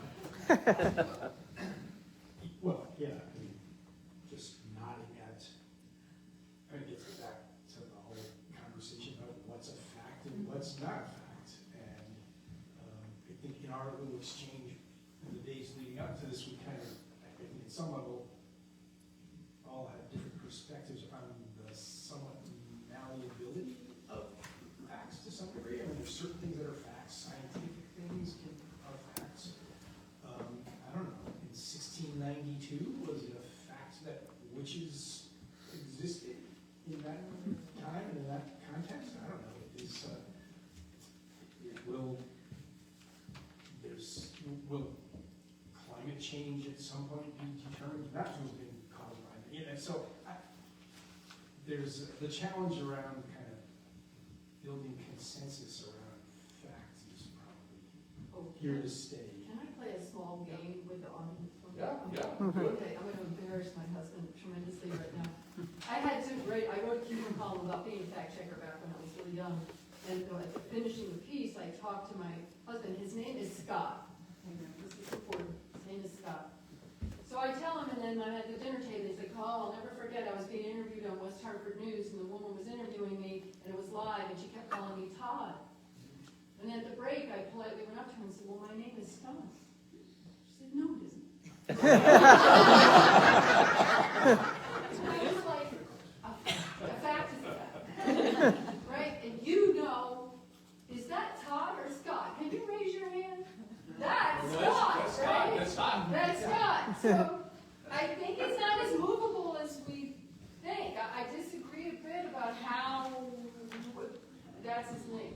Well, yeah, I mean, just nodding at, I mean, it gets back to the whole conversation about what's a fact and what's not a fact. And I think in our little exchange in the days leading up to this, we kind of, I think at some level, all have different perspectives on the somewhat malleability of facts to some degree. I mean, there's certain things that are facts, scientific things are facts. I don't know, in 1692, was it a fact that witches existed in that time and in that context? I don't know. Will climate change at some point be determined not to have been caused by it? You know, so there's the challenge around kind of building consensus around facts is probably here to stay. Can I play a small game with the audience? Yeah. Okay, I'm going to embarrass my husband tremendously right now. I wrote a humor column about being a fact checker back when I was really young. And after finishing the piece, I talked to my husband. His name is Scott. This is important. His name is Scott. So I tell him, and then I'm at the dinner table, he's like, oh, I'll never forget, I was being interviewed on West Hartford News, and the woman was interviewing me, and it was live, and she kept calling me Todd. And at the break, I politely went up to her and said, well, my name is Scott. She said, no, it isn't. It's like, a fact is a fact. Right? And you know, is that Todd or Scott? Can you raise your hand? That's Scott, right? That's Scott. That's Scott. So I think it's not as movable as we think. I disagree a bit about how that's his name.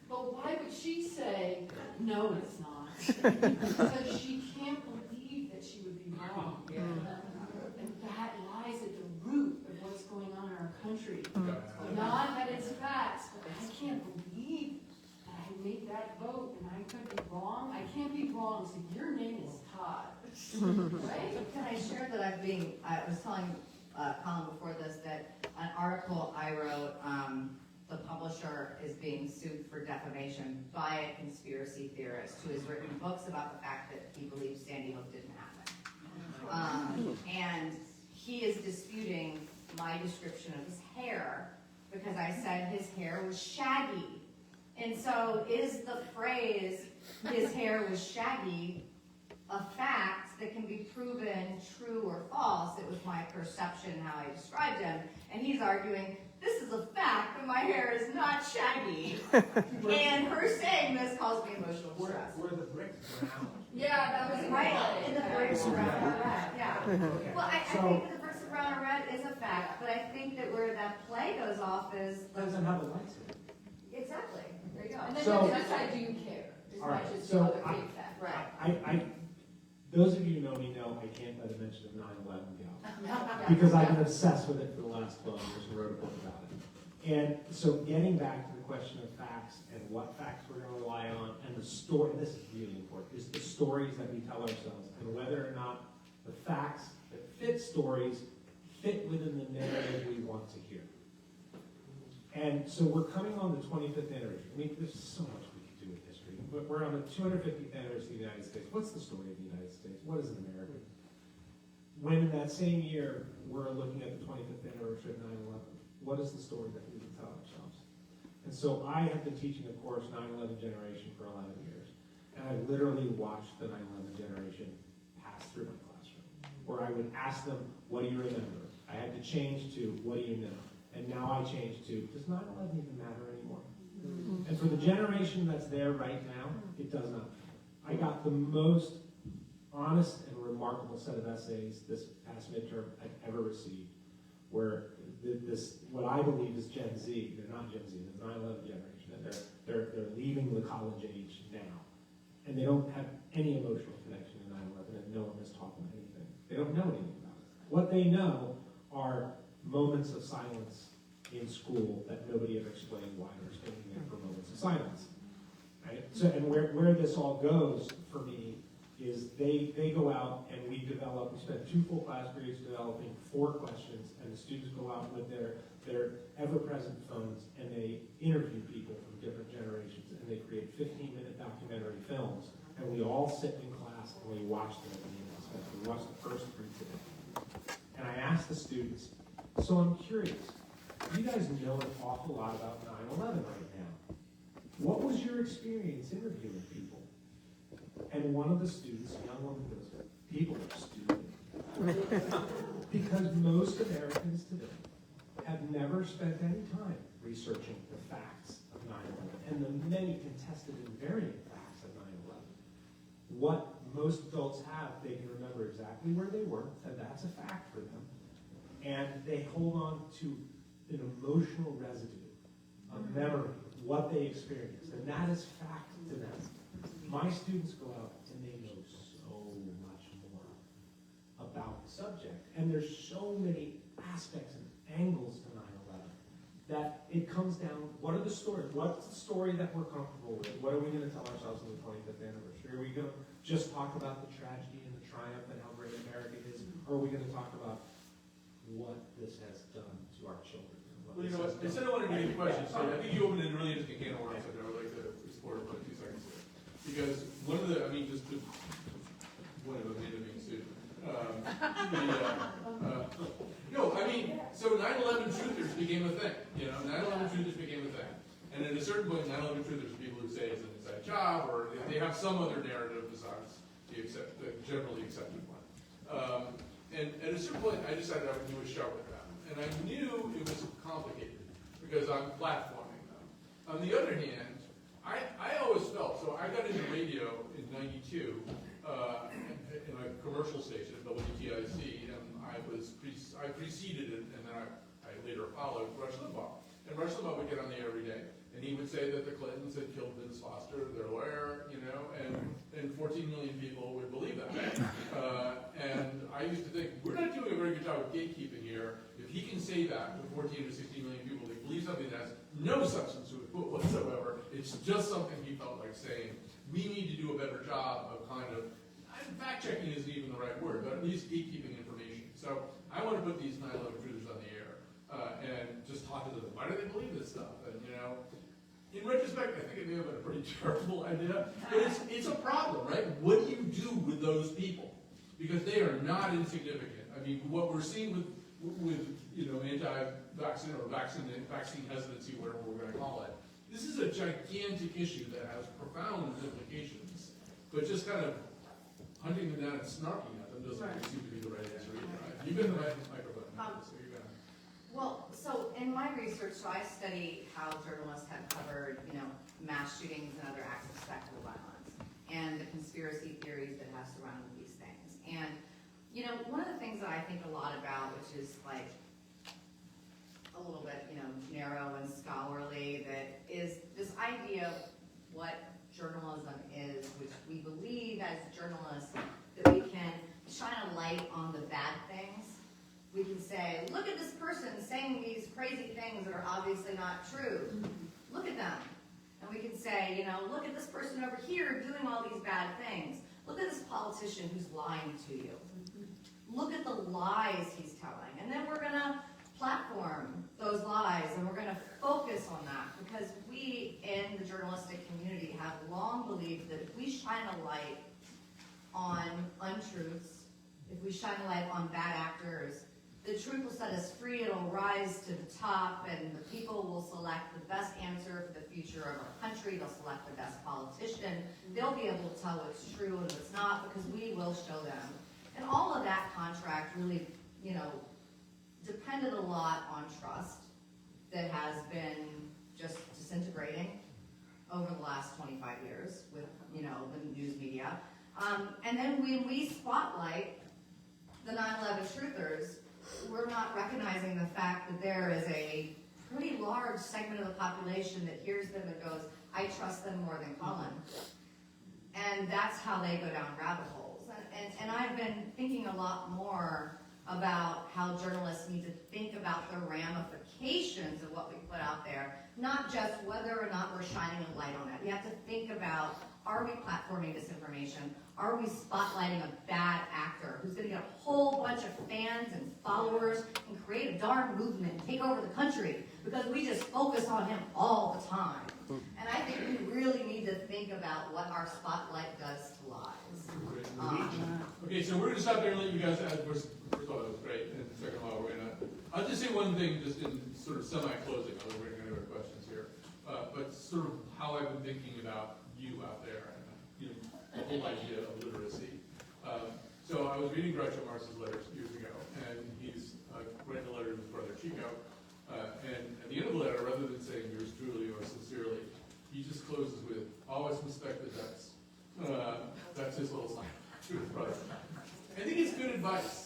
But why would she say, no, it's not? Because she can't believe that she would be wrong. Yeah. And that lies at the root of what's going on in our country. Not that it's facts, but I can't believe that I made that vote and I could be wrong. I can't be wrong, so your name is Todd. Right? Can I share that I was telling Colin before this that an article I wrote, the publisher is being sued for defamation by a conspiracy theorist who has written books about the fact that he believes Sandy Hook didn't happen. And he is disputing my description of his hair because I said his hair was shaggy. And so is the phrase, his hair was shaggy, a fact that can be proven true or false? It was my perception how I described him. And he's arguing, this is a fact that my hair is not shaggy. And her saying this caused me emotional stress. Were the bricks brown? Yeah, that was Right, and the bricks are brown or red, yeah. Well, I think that the bricks are brown or red is a fact, but I think that where that play goes off is, Doesn't have a lights in it. exactly, there you go. And then So- the other side, do you care? As All much right, as so the other I- big fact. Right. Those of you who know me know I can't let a mention of 9/11 go. Yeah. Because I've been obsessed with it for the last 12 years and wrote a book about it. And so getting back to the question of facts and what facts we're going to rely on and the story, this is really important, is the stories that we tell ourselves and whether or not the facts that fit stories fit within the narrative we want to hear. And so we're coming on the 25th anniversary. I mean, there's so much we could do with history. But we're on the 250th anniversary of the United States. What's the story of the United States? What is an American? When in that same year, we're looking at the 25th anniversary of 9/11, what is the story that we can tell ourselves? And so I have been teaching a course, 9/11 Generation, for 11 years. And I literally watched the 9/11 generation pass through my classroom, where I would ask them, what do you remember? I had to change to, what do you know? And now I change to, does 9/11 even matter anymore? And for the generation that's there right now, it does not. I got the most honest and remarkable set of essays this past midterm I've ever received, where this, what I believe is Gen Z, they're not Gen Z, the 9/11 generation, and they're leaving the college age now. And they don't have any emotional connection to 9/11, and no one has taught them anything. They don't know anything about it. What they know are moments of silence in school that nobody ever explained why they're standing there for moments of silence. Right? So, and where this all goes for me is they go out and we spend 2 full class periods developing 4 questions, and the students go out with their ever-present phones and they interview people from different generations, and they create 15-minute documentary films, and we all sit in class and we watch them at the end of the semester. We watch the first 3 today. And I ask the students, so I'm curious, you guys know an awful lot about 9/11 right now. What was your experience interviewing people? And one of the students, a young woman, goes, people are stupid. Because most Americans today have never spent any time researching the facts of 9/11 and the many contested and variant facts of 9/11. What most adults have, they can remember exactly where they were, and that's a fact for them. And they hold on to an emotional residue, a memory, what they experienced, and that is fact to them. My students go out and they know so much more about the subject, and there's so many aspects and angles to 9/11 that it comes down, what are the stories? What's the story that we're comfortable with? What are we going to tell ourselves on the 25th anniversary? Are we going to just talk about the tragedy and the triumph and how great America is, or are we going to talk about what this has done to our children? Well, you know what, instead of wanting to get questions, so I think you opened a really interesting can of worms, and I would like to explore it for 2 seconds here. Because one of the, I mean, just to, one of them ended up being sued. No, I mean, so 9/11 truthers became a thing, you know, 9/11 truthers became a thing. And at a certain point, 9/11 truthers are people who say it's an inside job, or they have some other narrative besides the generally accepted one. And at a certain point, I decided I would do a show with them. And I knew it was complicated because I'm platforming them. On the other hand, I always felt, so I got into radio in '92 in a commercial station at WTIC, and I preceded it, and then I later followed Rush Limbaugh. And Rush Limbaugh would get on the air every day, and he would say that the Clintons had killed Vince Foster, their lawyer, you know, and 14 million people would believe that. And I used to think, we're not doing a very good job of gatekeeping here. If he can say that to 14 to 16 million people, they believe something that has no substance to it whatsoever. It's just something he felt like saying. We need to do a better job of kind of, fact checking isn't even So I want to put these 9/11 truthers on the air and just talk to them. Why do they believe this stuff? And in retrospect, I think it may have been a pretty terrible idea, but it's a problem, right? What do you do with those people? Because they are not insignificant. I mean, what we're seeing with anti-vaccine or vaccine hesitancy, whatever we're going to call it, this is a gigantic issue that has profound implications. But just kind of hunting them down and snarking at them doesn't seem to be the right answer either. Right? You've got the right microphone, so you're gonna. Well, so in my research, so I study how journalists have covered, mass shootings and other acts of spectacle violence, and the conspiracy theories that have surrounded these things. And, one of the things that I think a lot about, which is like a little bit, narrow and scholarly, that is this idea of what journalism is, which we believe as journalists that we can shine a light on the bad things. We can say, look at this person saying these crazy things that are obviously not true. Look at them. And we can say, look at this person over here doing all these bad things. Look at this politician who's lying to you. Look at the lies he's telling. And then we're going to platform those lies, and we're going to focus on that, because we in the journalistic community have long believed that if we shine a light on untruths, if we shine a light on bad actors, the truth will set us free, it'll rise to the top, and the people will select the best answer for the future of our country, they'll select the best politician, they'll be able to tell what's true and what's not, because we will show them. And all of that contract really, depended a lot on trust that has been just disintegrating over the last 25 years with, the news media. And then when we spotlight the 9/11 truthers, we're not recognizing the fact that there is a pretty large segment of the population that hears them and goes, I trust them more than Colin. And that's how they go down rabbit holes. And I've been thinking a lot more about how journalists need to think about the ramifications of what we put out there, not just whether or not we're shining a light on it. We have to think about, are we platforming disinformation? Are we spotlighting a bad actor who's going to get a whole bunch of fans and followers and create a darn movement and take over the country because we just focus on him all the time? And I think we really need to think about what our spotlight does to lives. Okay, so we're going to stop there and let you guys add. First of all, that was great. And second of all, I'll just say one thing just in sort of semi-closing, although we're going to have questions here. But sort of how I've been thinking about you out there and the whole idea of literacy. So I was reading Groucho Marx's letters years ago, and he's writing a letter to his brother Chico. And at the end of the letter, rather than saying yours truly or sincerely, he just closes with, always respect the dice. That's his little sign to his brother. I think it's good advice,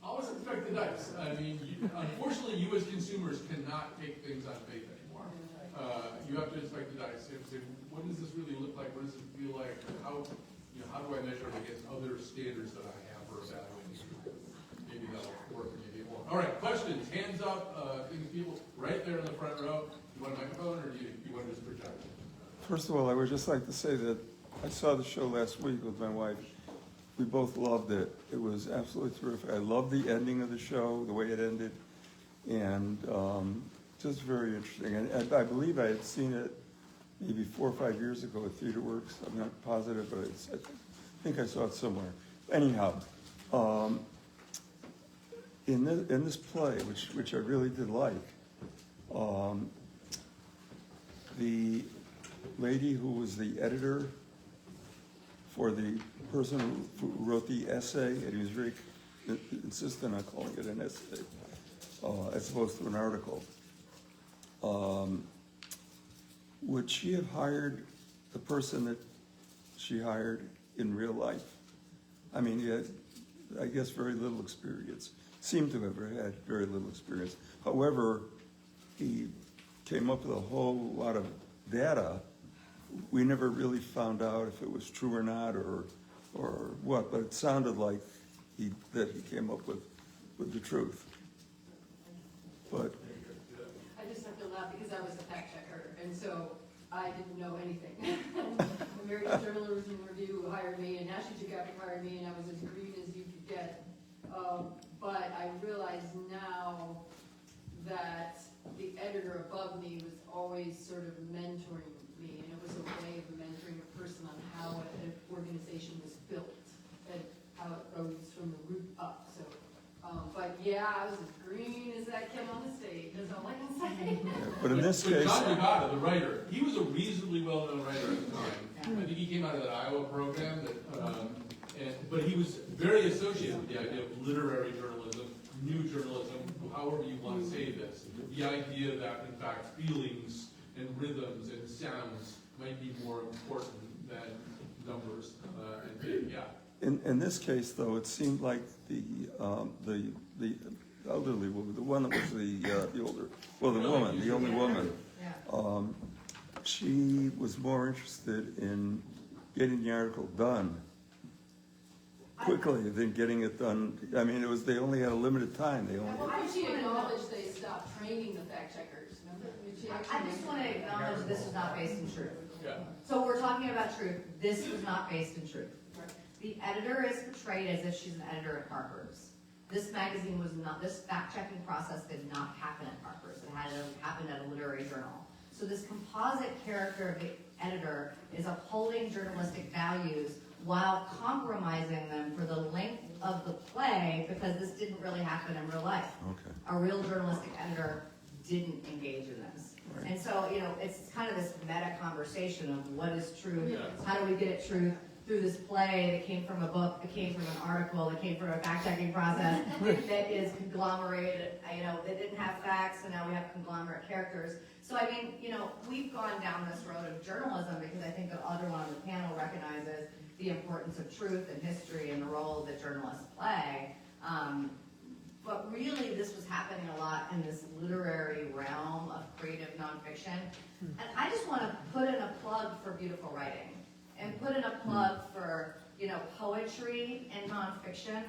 Always respect the dice. I mean, unfortunately, you as consumers cannot take things on faith anymore. You have to respect the dice. You have to say, what does this really look like? What does it feel like? How do I measure it against other standards that I have for evaluating truth? Maybe that'll work, maybe it won't. All right, questions, hands up, people right there in the front row. You want a microphone, or do you want to just project? First of all, I would just like to say that I saw the show last week with my wife. We both loved it. It was absolutely terrific. I loved the ending of the show, the way it ended, and just very interesting. And I believe I had seen it maybe 4 or 5 years ago at TheaterWorks. I'm not positive, but I think I saw it somewhere. Anyhow, in this play, which I really did like, the lady who was the editor for the person who wrote the essay, and he was very insistent on calling it an essay, as opposed to an article. Would she have hired the person that she hired in real life? I mean, he had, I guess, very little experience. Seemed to have had very little experience. However, he came up with a whole lot of data. We never really found out if it was true or not, or what, but it sounded like that he came up with the truth. But I just have to laugh because I was a fact checker, and so I didn't know anything. American Journalism Review hired me, and National Geographic hired me, and I was as green as you could get. But I realize now that the editor above me was always sort of mentoring me, and it was a way of mentoring a person on how an organization was built and how it goes from the root up. So, but yeah, I was as green as that kid on the stage. That's all I can say. But in this But case, John Magada, the writer, he was a reasonably well-known writer at the time. I think he came out of that Iowa program, but he was very associated with the idea of literary journalism, new journalism, however you want to say this. The idea that, in fact, feelings and rhythms and sounds might be more important than numbers and data. Yeah. in this case, though, it seemed like the elderly woman, the one that was the older, well, the woman, the only woman, Yeah. she was more interested in getting the article done quickly than getting it done. I mean, they only had a limited time. They only. Well, she acknowledged they stopped training the fact checkers, remember? I mean, she I actually just want to acknowledge this was not based in truth. Yeah. So we're talking about truth. This was not based in truth. The editor is portrayed as if she's an editor at Harper's. This magazine was not, this fact-checking process did not happen at Harper's. It had happened at a literary journal. So this composite character of the editor is upholding journalistic values while compromising them for the length of the play, because this didn't really happen in real life. Okay. A real journalistic editor didn't engage in this. Right. And so, it's kind of this meta conversation of what is truth, Yeah. how do we get at truth through this play that came from a book, that came from an article, that came from a fact-checking process, that is conglomerated, that didn't have facts, and now we have conglomerate characters. So, I mean, we've gone down this road of journalism because I think the other one on the panel recognizes the importance of truth and history and the role that journalists play. But really, this was happening a lot in this literary realm of creative nonfiction. And I just want to put in a plug for beautiful writing and put in a plug for, poetry and nonfiction.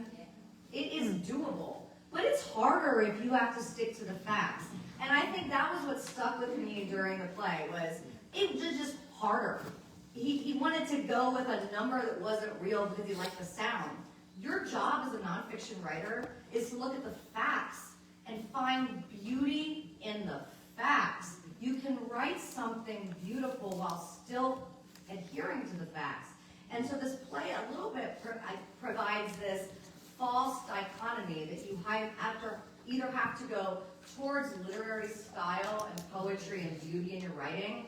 It is doable, but it's harder if you have to stick to the facts. And I think that was what stuck with me during the play, was it was just harder. He wanted to go with a number that wasn't real because he liked the sound. Your job as a nonfiction writer is to look at the facts and find beauty in the facts. You can write something beautiful while still adhering to the facts. And so this play a little bit provides this false dichotomy that you either have to go towards literary style and poetry and beauty in your writing,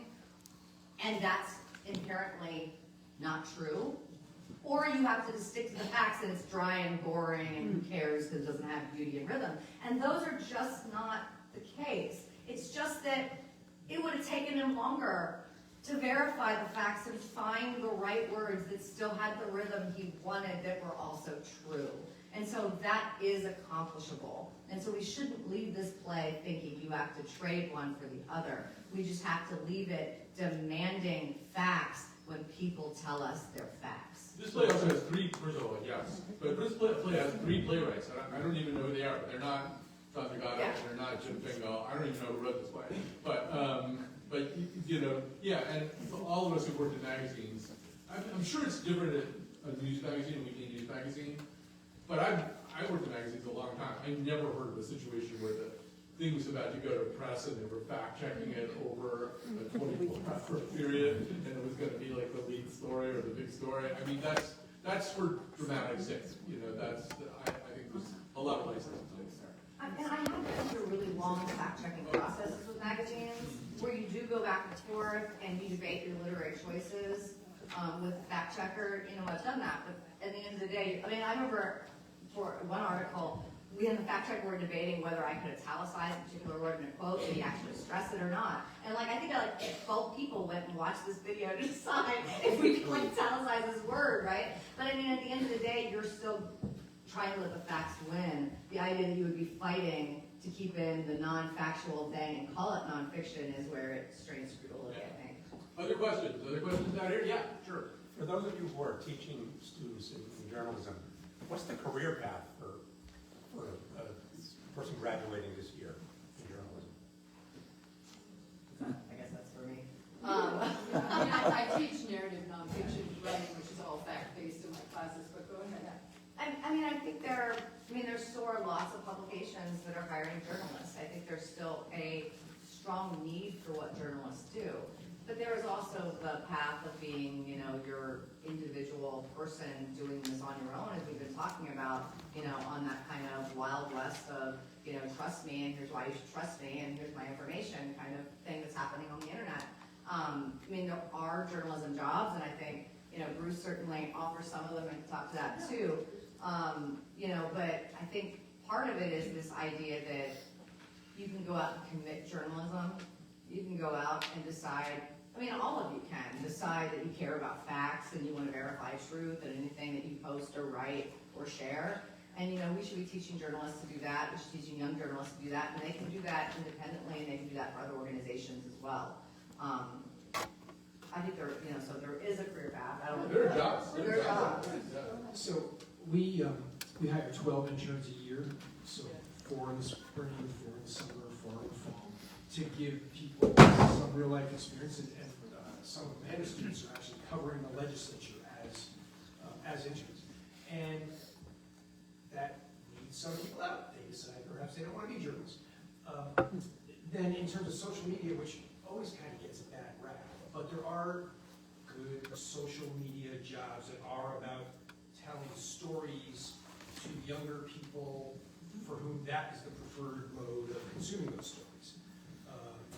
and that's inherently not true, or you have to just stick to the facts and it's dry and boring and who cares because it doesn't have beauty and rhythm. And those are just not the case. It's just that it would have taken him longer to verify the facts and find the right words that still had the rhythm he wanted that were also true. And so that is accomplishable. And so we shouldn't leave this play thinking you have to trade one for the other. We just have to leave it demanding facts when people tell us they're facts. This play also has three, first of all, yes, but this play has three playwrights. I don't even know who they are. They're not John Magada, Yeah. and they're not Jim Fingal. I don't even know who wrote this play. But yeah, and for all of us who worked in magazines, I'm sure it's different at a news magazine and weekly news magazine, but I worked in magazines a long time. I never heard of a situation where the thing was about to go to press and they were fact-checking it over a 24-hour period, and it was going to be like the lead story or the big story. I mean, that's for dramatic sake. I think there's a lot of license in place there. And I have been through really long fact-checking processes with magazines, where you do go back and forth and you debate your literary choices with a fact checker. I've done that, but at the end of the day, I remember for one article, we and the fact checker were debating whether I could italicize a particular word in a quote, did he actually stress it or not? And I think 12 people went and watched this video to decide if we could italicize this word, right? But at the end of the day, you're still trying to let the facts win. The idea that you would be fighting to keep in the non-factual thing and call it nonfiction is where it strains credulity, I think. Other questions? Other questions out here? Yeah, sure. For those of you who are teaching students in journalism, what's the career path for a person graduating this year in journalism? I guess that's for me. I teach narrative nonfiction writing, which is all fact-based in my classes, but go ahead. I mean, I think there still are lots of publications that are hiring journalists. I think there's still a strong need for what journalists do. But there is also the path of being, you know, your individual person doing this on your own, as we've been talking about, you know, on that kind of wild west of, you know, trust me, and here's why you should trust me, and here's my information kind of thing that's happening on the internet. I mean, there are journalism jobs, and I think, you know, Bruce certainly offers some of them, and talk to that too. You know, but I think part of it is this idea that you can go out and commit journalism. You can go out and decide, I mean, all of you can decide that you care about facts and you want to verify truth and anything that you post or write or share. And, you know, we should be teaching journalists to do that. We should be teaching young journalists to do that. And they can do that independently, and they can do that for other organizations as well. I think there, you know, so there is a career path. I don't know. There are jobs. There are jobs. So we hire 12 interns a year, so 4 in the spring, 4 in the summer, 4 in the fall, to give people some real life experience, and some of the Manor students are actually covering the legislature as interns. And that needs some people out. They decide perhaps they don't want to be journalists. Then in terms of social media, which always kind of gets a bad rap, but there are good social media jobs that are about telling stories to younger people for whom that is the preferred mode of consuming those stories.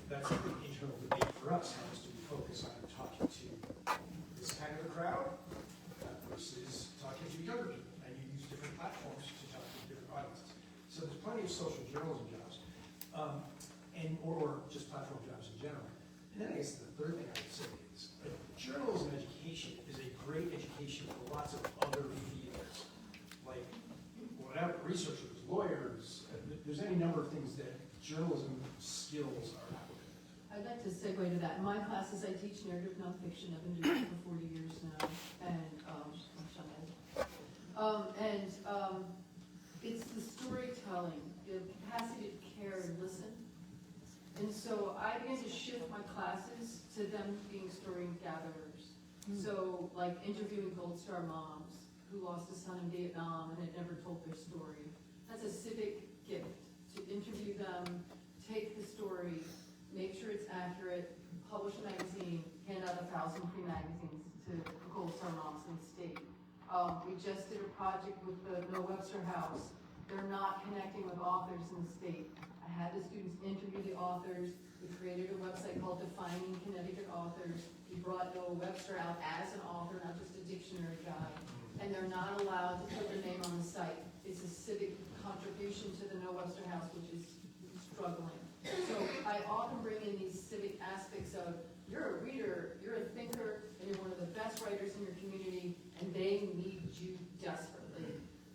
That's an internal debate for us. How much do we focus on talking to this kind of a crowd versus talking to younger people? And you use different platforms to talk to different audiences. So there's plenty of social journalism jobs, or just platform jobs in general. And then I guess the third thing I would say is journalism education is a great education for lots of other fields, like whatever, researchers, lawyers. There's any number of things that journalism skills are applicable. I'd like to segue to that. In my classes, I teach narrative nonfiction. I've been doing it for 40 years now, and it's the storytelling, the capacity to care and listen. And so I began to shift my classes to them being story gatherers. So, like interviewing Gold Star moms who lost a son in Vietnam and had never told their story. That's a civic gift, to interview them, take the story, make sure it's accurate, publish a magazine, hand out 1,000 free magazines to Gold Star moms in the state. We just did a project with the Noah Webster House. They're not connecting with authors in the state. I had the students interview the authors. We created a website called Defining Connecticut Authors. We brought Noah Webster out as an author, not just a dictionary guy. And they're not allowed to put their name on the site. It's a civic contribution to the Noah Webster House, which is struggling. So I often bring in these civic aspects of, you're a reader, you're a thinker, and you're one of the best writers in your community, and they need you desperately.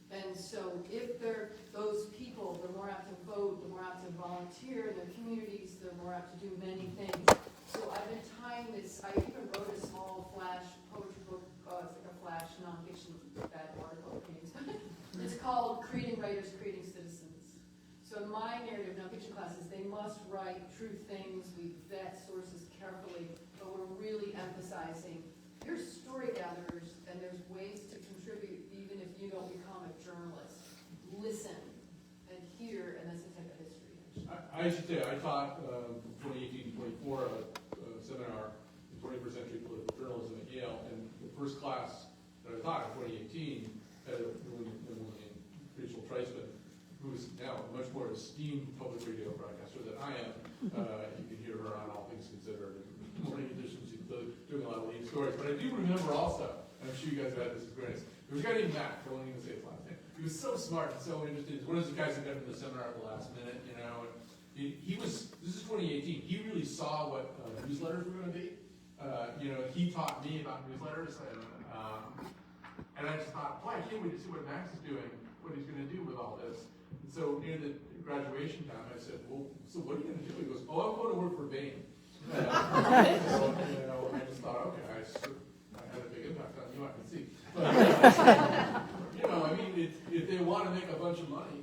And so if they're those people, they're more apt to vote, they're more apt to volunteer in their communities, they're more apt to do many things. So I've been tying this, I even wrote a small flash poetry book, it's like a flash nonfiction, bad article names. It's called Creating Writers, Creating Citizens. So in my narrative nonfiction classes, they must write true things, we vet sources carefully, but we're really emphasizing you're story gatherers, and there's ways to contribute even if you don't become a journalist. Listen and hear, and that's the type of history. I should say, I taught 2018-24 a seminar in 21st century political journalism at Yale, and the first class that I taught in 2018 had a woman named Rachel Treisman, who is now a much more esteemed public radio broadcaster than I am. You can hear her on All Things Considered and Morning Edition. She's doing a lot of lead stories. But I do remember also, and I'm sure you guys have had this experience, there was a guy named Matt, I won't even say his last name. He was so smart and so interested. He's one of those guys who got into the seminar at the last minute, you know. And he was, this is 2018, he really saw what newsletters were going to be. You know, he taught me about newsletters, and I just thought, boy, I can't wait to see what Max is doing, what he's going to do with all this. And so near the graduation time, I said, well, so what are you going to do? He goes, oh, I'm going to work for Bain. So, you know, I just thought, okay, I had a big impact on you, I can see. But, you know, I mean, if they want to make a bunch of money.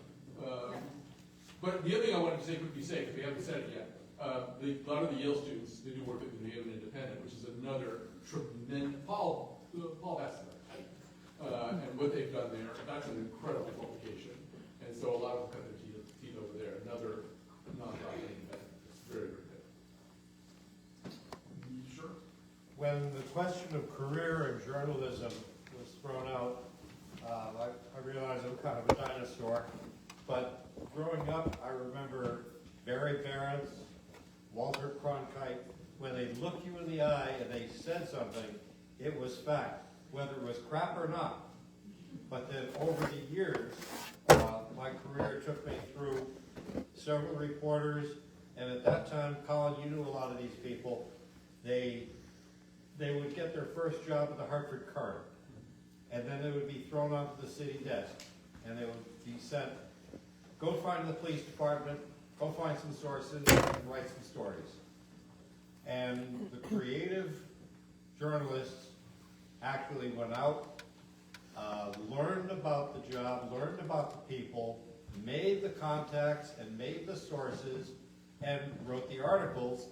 But the other thing I wanted to say, quickly say, because we haven't said it yet, a lot of the Yale students, they do work at the New Haven Independent, which is another tremendous, Paul Bassett, and what they've done there. that's an incredible publication. And so a lot of them cut their teeth over there. Another nonprofit event. It's very, very good. Sure. When the question of career in journalism was thrown out, I realize I'm kind of a dinosaur, but growing up, I remember Barry Behrens, Walter Cronkite, when they looked you in the eye and they said something, it was fact, whether it was crap or not. But then over the years, my career took me through several reporters, and at that time, Colin, you knew a lot of these people. They would get their first job at the Hartford Courant, and then they would be thrown onto the city desk, and they would be sent, go find the police department, go find some sources, and write some stories. And the creative journalists actually went out, learned about the job, learned about the people, made the contacts and made the sources, and wrote the articles,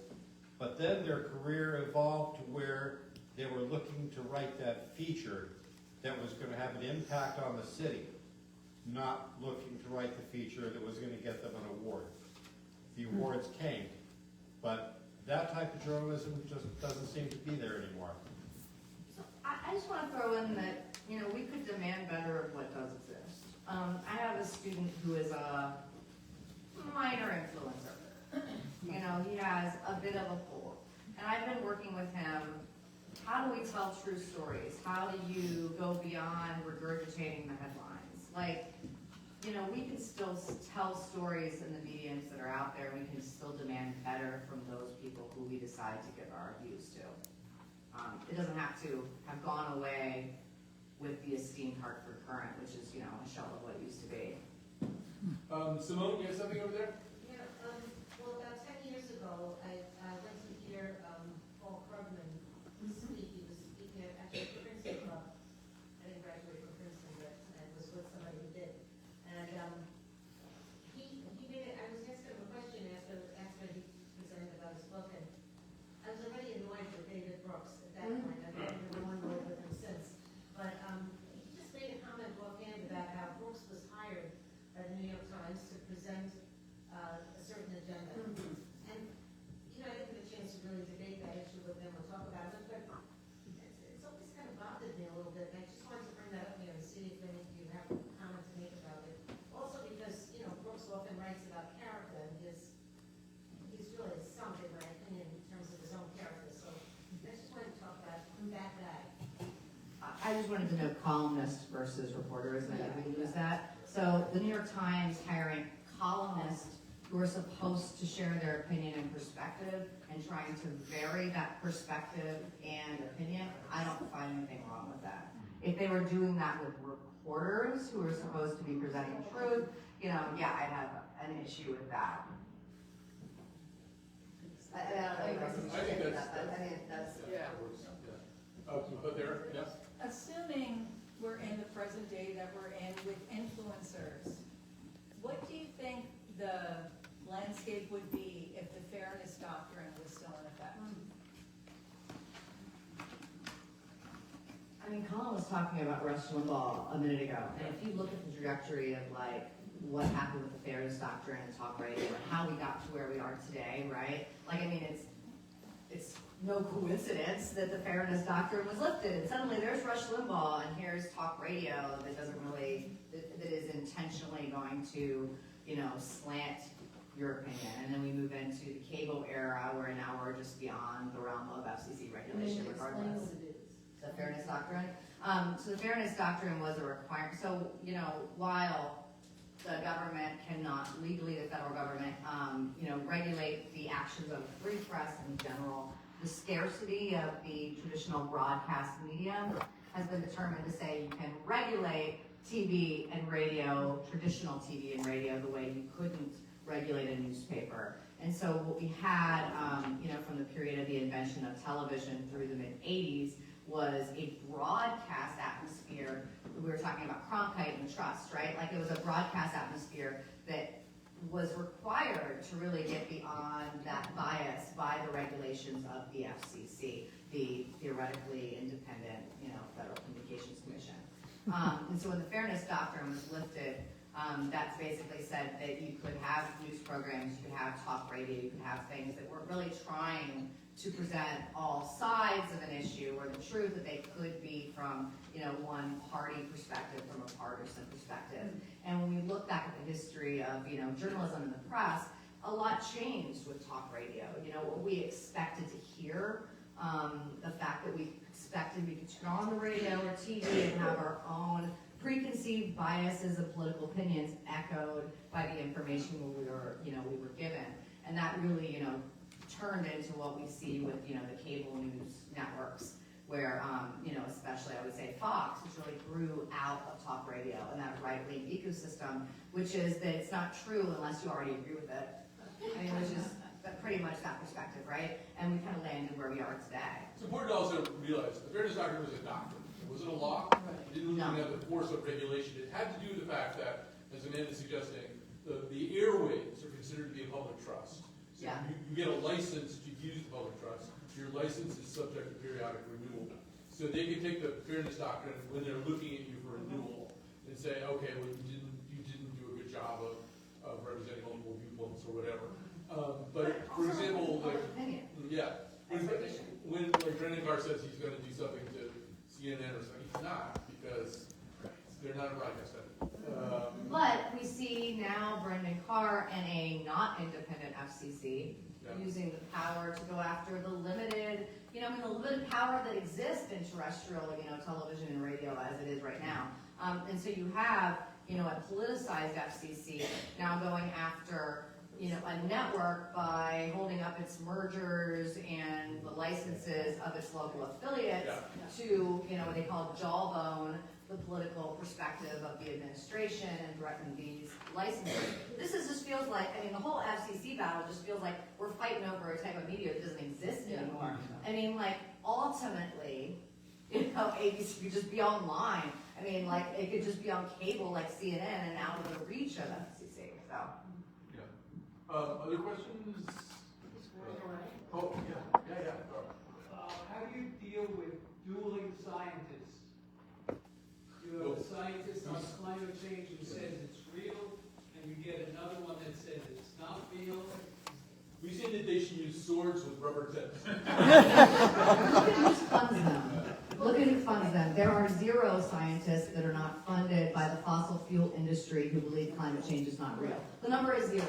but then their career evolved to where they were looking to write that feature that was going to have an impact on the city, not looking to write the feature that was going to get them an award. The awards came, but that type of journalism just doesn't seem to be there anymore. So I just want to throw in that, you know, we could demand better of what does exist. I have a student who is a minor influencer. You know, he has a bit of a pull. And I've been working with him, how do we tell true stories? How do you go beyond regurgitating the headlines? Like, you know, we can still tell stories in the mediums that are out there. We can still demand better from those people who we decide to give our views to. It doesn't have to have gone away with the esteemed Hartford Courant, which is, you know, a shell of what it used to be. Simone, you have something over there? Yeah, well, about 10 years ago, I went to hear Paul Krugman speak. He was speaking at the Princeton Club. I didn't graduate from Princeton, but I was with somebody who did. And he made it, I was asking him a question after he presented about his book, and I was already annoyed with David Brooks at that point. I've never been one word with him since. But he just made a comment offhand about how Brooks was hired by the New York Times to present a certain agenda. And, you know, I didn't get a chance to really debate that issue with them or talk about it, but it's always kind of bothered me a little bit. And I just wanted to bring that up here and see if any of you have a comment to make about it. Also because, you know, Brooks often writes about character, and he's really sunk, in my opinion, in terms of his own character. So I just wanted to talk about that guy. I just wanted to note columnists versus reporters, and I didn't use that. So the New York Times hiring columnists who are supposed to share their opinion and perspective and trying to vary that perspective and opinion, I don't find anything wrong with that. If they were doing that with reporters who are supposed to be presenting truth, you know, yeah, I'd have an issue with that. I think that's yeah. Oh, but there, yes? Assuming we're in the present day that we're in with influencers, what do you think the landscape would be if the fairness doctrine was still in effect? I mean, Colin was talking about Rush Limbaugh a minute ago, and if you look at the trajectory of like what happened with the fairness doctrine and talk radio and how we got to where we are today, right? Like, I mean, it's no coincidence that the fairness doctrine was lifted, and suddenly there's Rush Limbaugh, and here's talk radio that doesn't really, that is intentionally going to, you know, slant your opinion. And then we move into the cable era, where now we're just beyond the realm of FCC regulation, regardless. The fairness doctrine. So the fairness doctrine was a requirement. So, you know, while the government cannot legally, the federal government, you know, regulate the actions of the free press in general, the scarcity of the traditional broadcast medium has been determined to say you can regulate TV and radio, traditional TV and radio, the way you couldn't regulate a newspaper. And so what we had, you know, from the period of the invention of television through the mid-'80s was a broadcast atmosphere. We were talking about Cronkite and trust, right? Like, it was a broadcast atmosphere that was required to really get beyond that bias by the regulations of the FCC, the theoretically independent, you know, Federal Communications Commission. And so when the fairness doctrine was lifted, that's basically said that you could have news programs, you could have talk radio, you could have things that were really trying to present all sides of an issue or the truth, that they could be from, one party perspective, from a partisan perspective. And when we look back at the history of, journalism and the press, a lot changed with talk radio. What we expected to hear, the fact that we expected we could turn on the radio or TV and have our own preconceived biases and political opinions echoed by the information we were given. And that really, turned into what we see with, the cable news networks, where, especially I would say Fox, which really grew out of talk radio and that right-wing ecosystem, which is that it's not true unless you already agree with it. Which is pretty much that perspective, right? And we kind of landed where we are today. It's important to also realize the fairness doctrine was a doctrine. It wasn't a law. It didn't really have the force of regulation. It had to do with the fact that, as Amanda's suggesting, the airwaves are considered to be a public trust. So you get a license to use the public trust. Your license is subject to periodic renewal. So they can take the fairness doctrine when they're looking at you for renewal and say, okay, well, you didn't do a good job of representing multiple viewpoints or whatever. But for example, when Brendan Carr says he's going to do something to CNN or something, he's not, because they're not a broadcast entity. But we see now Brendan Carr and a not independent FCC using the power to go after the limited, the limited power that exists in terrestrial, television and radio as it is right now. And so you have, a politicized FCC now going after, a network by holding up its mergers and the licenses of its local affiliates to, what they call jawbone the political perspective of the administration and threaten these licenses. This just feels like, the whole FCC battle just feels like we're fighting over a type of media that doesn't exist anymore. Ultimately, ABC could just be online. It could just be on cable like CNN and out of the reach of FCC, so. Other questions? Oh, yeah. How do you deal with dueling scientists? You have a scientist on climate change who says it's real, and you get another one that says it's not real. We say that they should use swords with rubber tips. Look at who funds them. There are 0 scientists that are not funded by the fossil fuel industry who believe climate change is not real. The number is 0.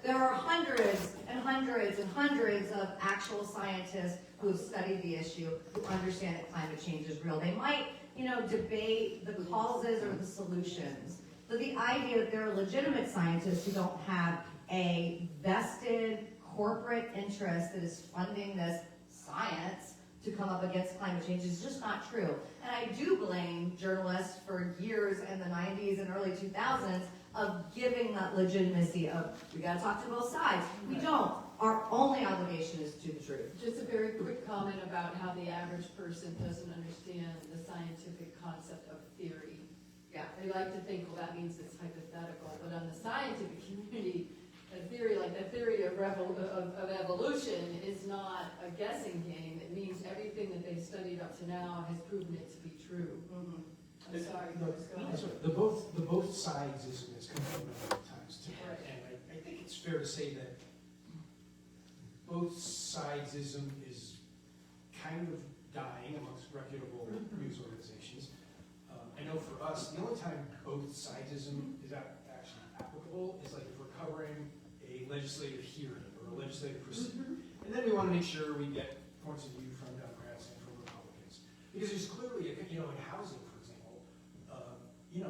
There are hundreds and hundreds and hundreds of actual scientists who have studied the issue, who understand that climate change is real. They might, debate the causes or the solutions. But the idea that there are legitimate scientists who don't have a vested corporate interest that is funding this science to come up against climate change is just not true. And I do blame journalists for years in the 90s and early 2000s of giving that legitimacy of, we gotta talk to both sides. We don't. Our only obligation is to the truth. Just a very quick comment about how the average person doesn't understand the scientific concept of theory. Yeah. They like to think, well, that means it's hypothetical, but on the scientific community, a theory like the theory of evolution is not a guessing game. It means everything that they've studied up to now has proven it to be true. Mm-hmm. I'm sorry, Chris, go ahead. The both sidesism has come up a number of times too. And I think it's fair to say that both sidesism is kind of dying amongst reputable news organizations. I know for us, the only time both sidesism is actually applicable is like if we're covering a legislative hearing or a legislative proceeding. And then we want to make sure we get points of view from Democrats and from Republicans. Because there's clearly, in housing, for example,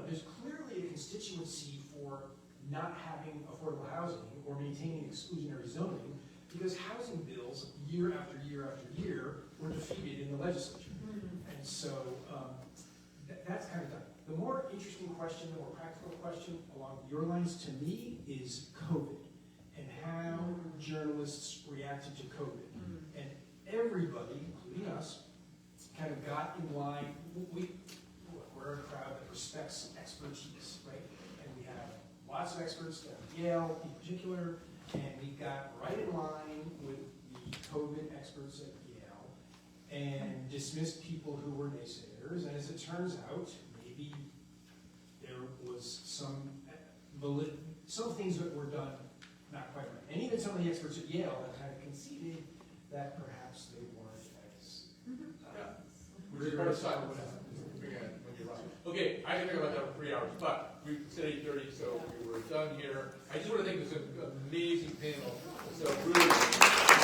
there's clearly a constituency for not having affordable housing or maintaining exclusionary zoning because housing bills, year after year after year, were defeated in the legislature. And so that's kind of done. The more interesting question, the more practical question along your lines to me is COVID and how journalists reacted to COVID. And everybody, including us, kind of got in line. We're a crowd that respects expertise, right? And we have lots of experts at Yale in particular, and we got right in line with the COVID experts at Yale and dismissed people who were naysayers. And as it turns out, maybe maybe there was some things that were done not quite right. And even some of the experts at Yale have kind of conceded that perhaps they weren't as, We're going to decide what happened. When you're right. Okay, I can think about that for 3 hours, but we said 8:30, so we were done here. I just want to thank this amazing panel. So really.